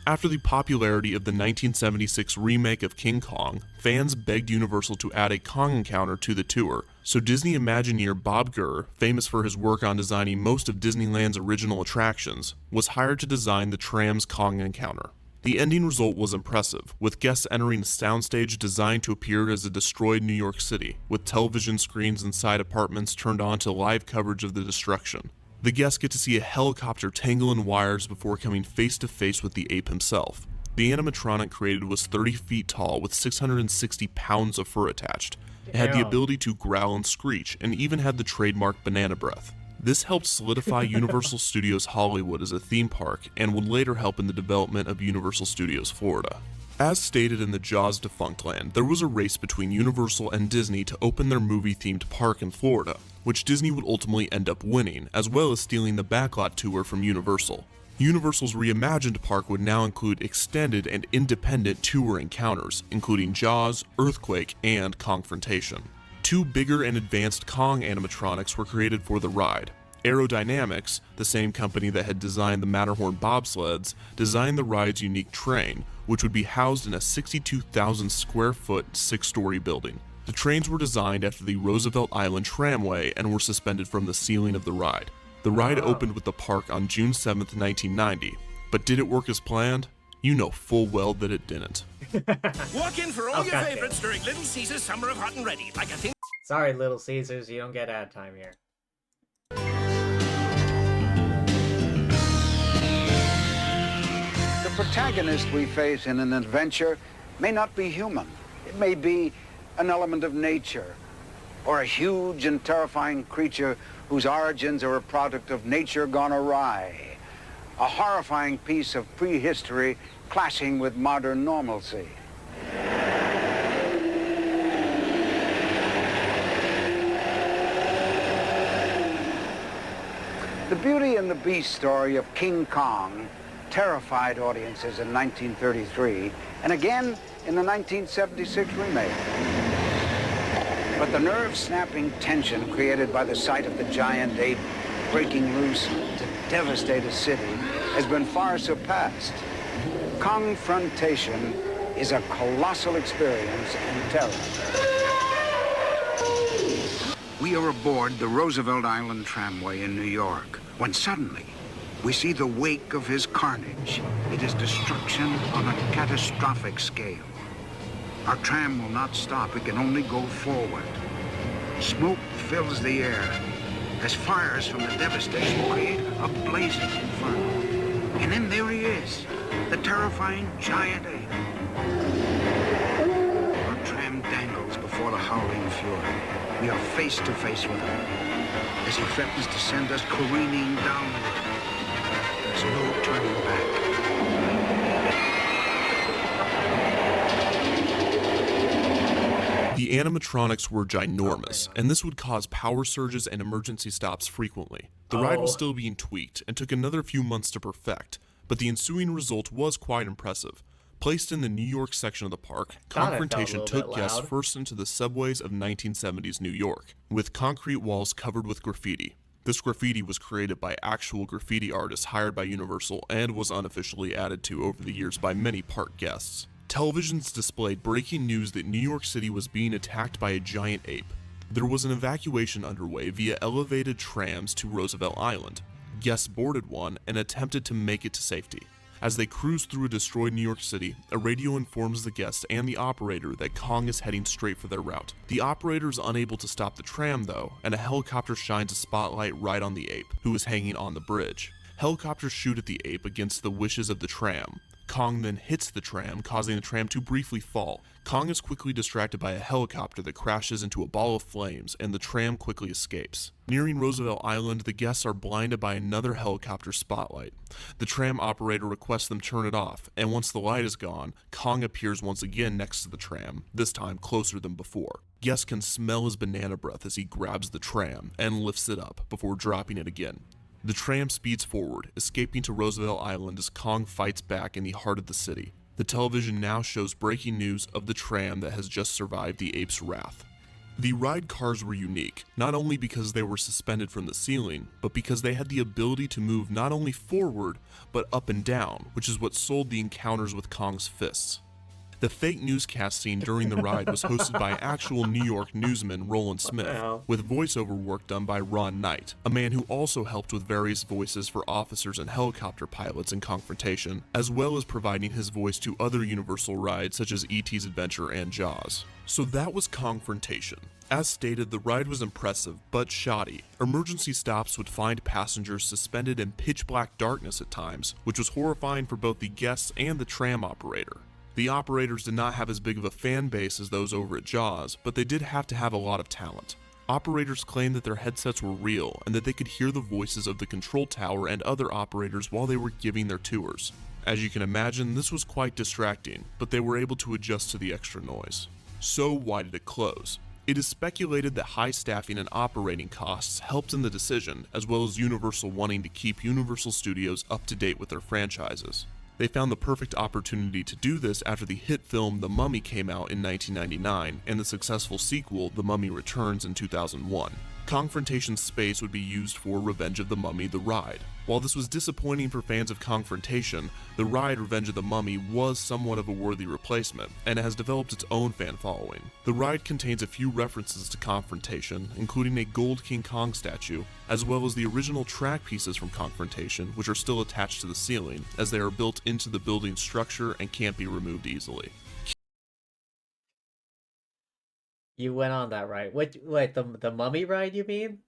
After the popularity of the 1976 remake of King Kong, fans begged Universal to add a Kong encounter to the tour, so Disney Imagineer Bob Gurr, famous for his work on designing most of Disneyland's original attractions, was hired to design the tram's Kong encounter. The ending result was impressive, with guests entering a soundstage designed to appear as a destroyed New York City, with television screens inside apartments turned on to live coverage of the destruction. The guests get to see a helicopter tangle in wires before coming face to face with the ape himself. The animatronic created was 30 feet tall with 660 pounds of fur attached. It had the ability to growl and screech, and even had the trademark banana breath. This helped solidify Universal Studios Hollywood as a theme park, and would later help in the development of Universal Studios Florida. As stated in the Jaws Defunctland, there was a race between Universal and Disney to open their movie-themed park in Florida, which Disney would ultimately end up winning, as well as stealing the Backlot Tour from Universal. Universal's reimagined park would now include extended and independent tour encounters, including Jaws, Earthquake, and Confrontation. Two bigger and advanced Kong animatronics were created for the ride. Aerodynamics, the same company that had designed the Matterhorn bobsleds, designed the ride's unique train, which would be housed in a 62,000 square foot, 6-story building. The trains were designed after the Roosevelt Island Tramway and were suspended from the ceiling of the ride. The ride opened with the park on June 7th, 1990, but did it work as planned? You know full well that it didn't. Walk in for all your favorites during Little Caesars Summer of Hot and Ready, like a thing. Sorry, Little Caesars, you don't get ad time here. The protagonist we face in an adventure may not be human. It may be an element of nature, or a huge and terrifying creature whose origins are a product of nature gone awry. A horrifying piece of prehistory clashing with modern normalcy. The Beauty and the Beast story of King Kong terrified audiences in 1933 and again in the 1976 remake. But the nerve-snapping tension created by the sight of the giant ape breaking loose to devastate a city has been far surpassed. Confrontation is a colossal experience in terror. We are aboard the Roosevelt Island tramway in New York when suddenly we see the wake of his carnage. It is destruction on a catastrophic scale. Our tram will not stop. It can only go forward. Smoke fills the air as fires from the devastation create a blazing inferno. And then there he is, the terrifying giant ape. Our tram dangles before the howling fury. We are face to face with him as he threatens to send us careening downward. There's no turning back. The animatronics were ginormous, and this would cause power surges and emergency stops frequently. The ride was still being tweaked and took another few months to perfect, but the ensuing result was quite impressive. Placed in the New York section of the park, Confrontation took guests first into the subways of 1970s New York, with concrete walls covered with graffiti. This graffiti was created by actual graffiti artists hired by Universal and was unofficially added to over the years by many park guests. Televisions displayed breaking news that New York City was being attacked by a giant ape. There was an evacuation underway via elevated trams to Roosevelt Island. Guests boarded one and attempted to make it to safety. As they cruise through a destroyed New York City, a radio informs the guests and the operator that Kong is heading straight for their route. The operator is unable to stop the tram though, and a helicopter shines a spotlight right on the ape, who is hanging on the bridge. Helicopters shoot at the ape against the wishes of the tram. Kong then hits the tram, causing the tram to briefly fall. Kong is quickly distracted by a helicopter that crashes into a ball of flames, and the tram quickly escapes. Nearing Roosevelt Island, the guests are blinded by another helicopter spotlight. The tram operator requests them turn it off, and once the light is gone, Kong appears once again next to the tram, this time closer than before. Guests can smell his banana breath as he grabs the tram and lifts it up before dropping it again. The tram speeds forward, escaping to Roosevelt Island as Kong fights back in the heart of the city. The television now shows breaking news of the tram that has just survived the ape's wrath. The ride cars were unique, not only because they were suspended from the ceiling, but because they had the ability to move not only forward, but up and down, which is what sold the encounters with Kong's fists. The fake newscast scene during the ride was hosted by actual New York newsman Roland Smith, with voiceover work done by Ron Knight, a man who also helped with various voices for officers and helicopter pilots in Confrontation, as well as providing his voice to other Universal rides such as E.T.'s Adventure and Jaws. So that was Confrontation. As stated, the ride was impressive, but shoddy. Emergency stops would find passengers suspended in pitch-black darkness at times, which was horrifying for both the guests and the tram operator. The operators did not have as big of a fan base as those over at Jaws, but they did have to have a lot of talent. Operators claimed that their headsets were real and that they could hear the voices of the control tower and other operators while they were giving their tours. As you can imagine, this was quite distracting, but they were able to adjust to the extra noise. So why did it close? It is speculated that high staffing and operating costs helped in the decision, as well as Universal wanting to keep Universal Studios up to date with their franchises. They found the perfect opportunity to do this after the hit film The Mummy came out in 1999 and the successful sequel The Mummy Returns in 2001. Confrontation space would be used for Revenge of the Mummy: The Ride. While this was disappointing for fans of Confrontation, the ride Revenge of the Mummy was somewhat of a worthy replacement, and it has developed its own fan following. The ride contains a few references to Confrontation, including a gold King Kong statue, as well as the original track pieces from Confrontation, which are still attached to the ceiling, as they are built into the building structure and can't be removed easily. You went on that ride. Wait, the Mummy ride, you mean?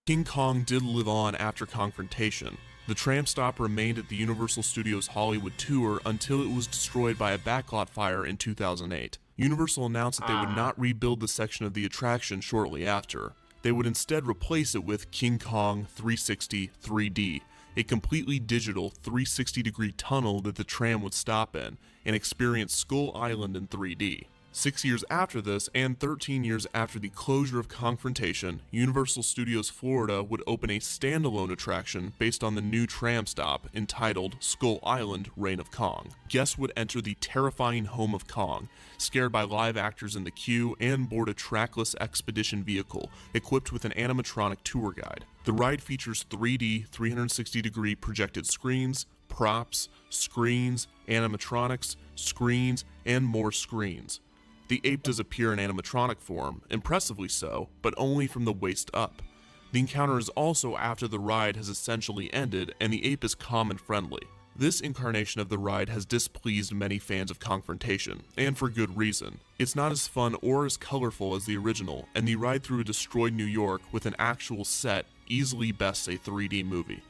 King Kong did live on after Confrontation. The tram stop remained at the Universal Studios Hollywood tour until it was destroyed by a backlot fire in 2008. Universal announced that they would not rebuild the section of the attraction shortly after. They would instead replace it with King Kong 360 3D, a completely digital 360-degree tunnel that the tram would stop in and experience Skull Island in 3D. 6 years after this, and 13 years after the closure of Confrontation, Universal Studios Florida would open a standalone attraction based on the new tram stop entitled Skull Island: Reign of Kong. Guests would enter the terrifying home of Kong, scared by live actors in the queue, and board a trackless expedition vehicle equipped with an animatronic tour guide. The ride features 3D 360-degree projected screens, props, screens, animatronics, screens, and more screens. The ape does appear in animatronic form, impressively so, but only from the waist up. The encounter is also after the ride has essentially ended and the ape is calm and friendly. This incarnation of the ride has displeased many fans of Confrontation, and for good reason. It's not as fun or as colorful as the original, and the ride through a destroyed New York with an actual set easily bests a 3D movie.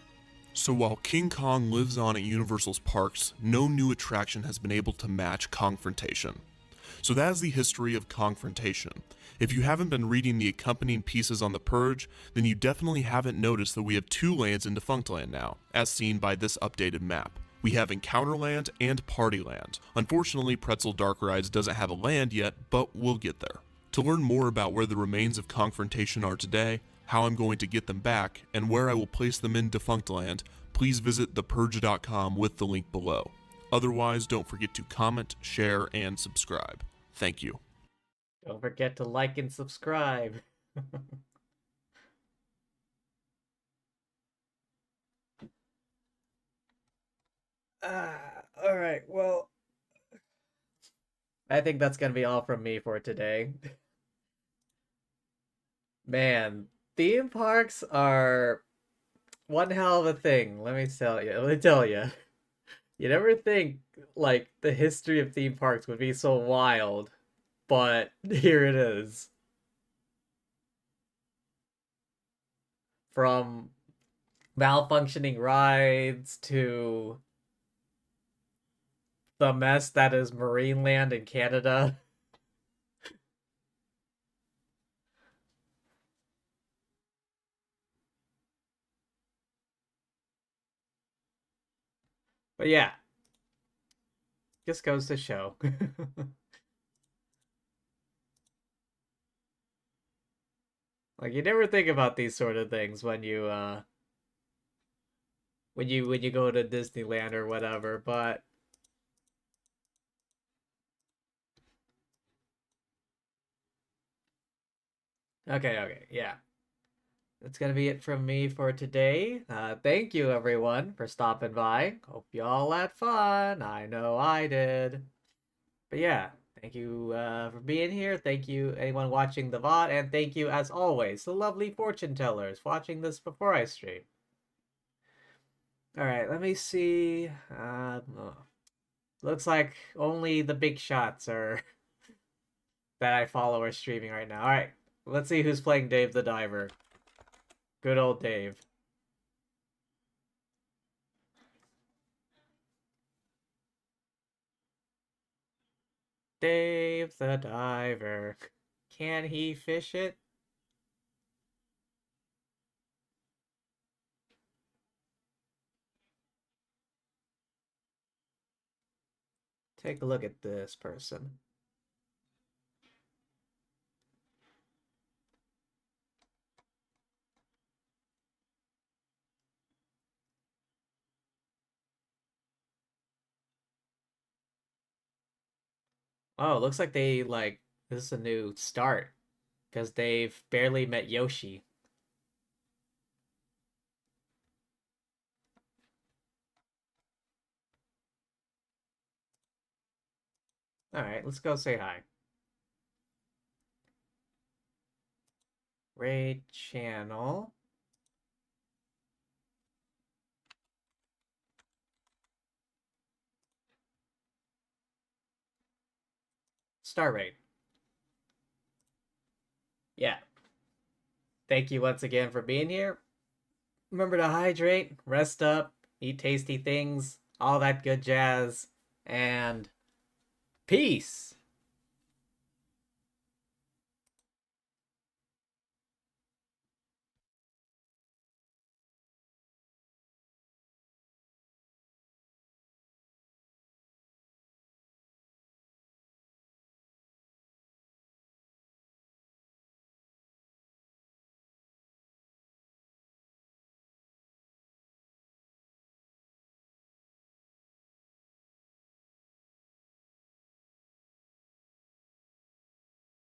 So while King Kong lives on at Universal's parks, no new attraction has been able to match Confrontation. So that is the history of Confrontation. If you haven't been reading the accompanying pieces on The Purge, then you definitely haven't noticed that we have two lands in Defunctland now, as seen by this updated map. We have Encounterland and Partyland. Unfortunately, Pretzel Dark Rides doesn't have a land yet, but we'll get there. To learn more about where the remains of Confrontation are today, how I'm going to get them back, and where I will place them in Defunctland, please visit thepurge.com with the link below. Otherwise, don't forget to comment, share, and subscribe. Thank you. Don't forget to like and subscribe. Alright, well, I think that's gonna be all from me for today. Man, theme parks are one hell of a thing, let me tell you. You never think, like, the history of theme parks would be so wild, but here it is. From malfunctioning rides to the mess that is Marineland in Canada. But yeah, just goes to show. Like, you never think about these sort of things when you go to Disneyland or whatever, but okay, yeah. That's gonna be it from me for today. Thank you everyone for stopping by. Hope y'all had fun. I know I did. But yeah, thank you for being here. Thank you anyone watching the VOD, and thank you as always the lovely fortune tellers watching this before I stream. Alright, let me see. Looks like only the big shots are that I follow are streaming right now. Alright, let's see who's playing Dave the Diver. Good old Dave. Dave the Diver. Can he fish it? Take a look at this person. Oh, it looks like they, like, this is a new start. Because they've barely met Yoshi. Alright, let's go say hi. Raid channel. Star raid. Yeah. Thank you once again for being here. Remember to hydrate, rest up, eat tasty things, all that good jazz, and peace!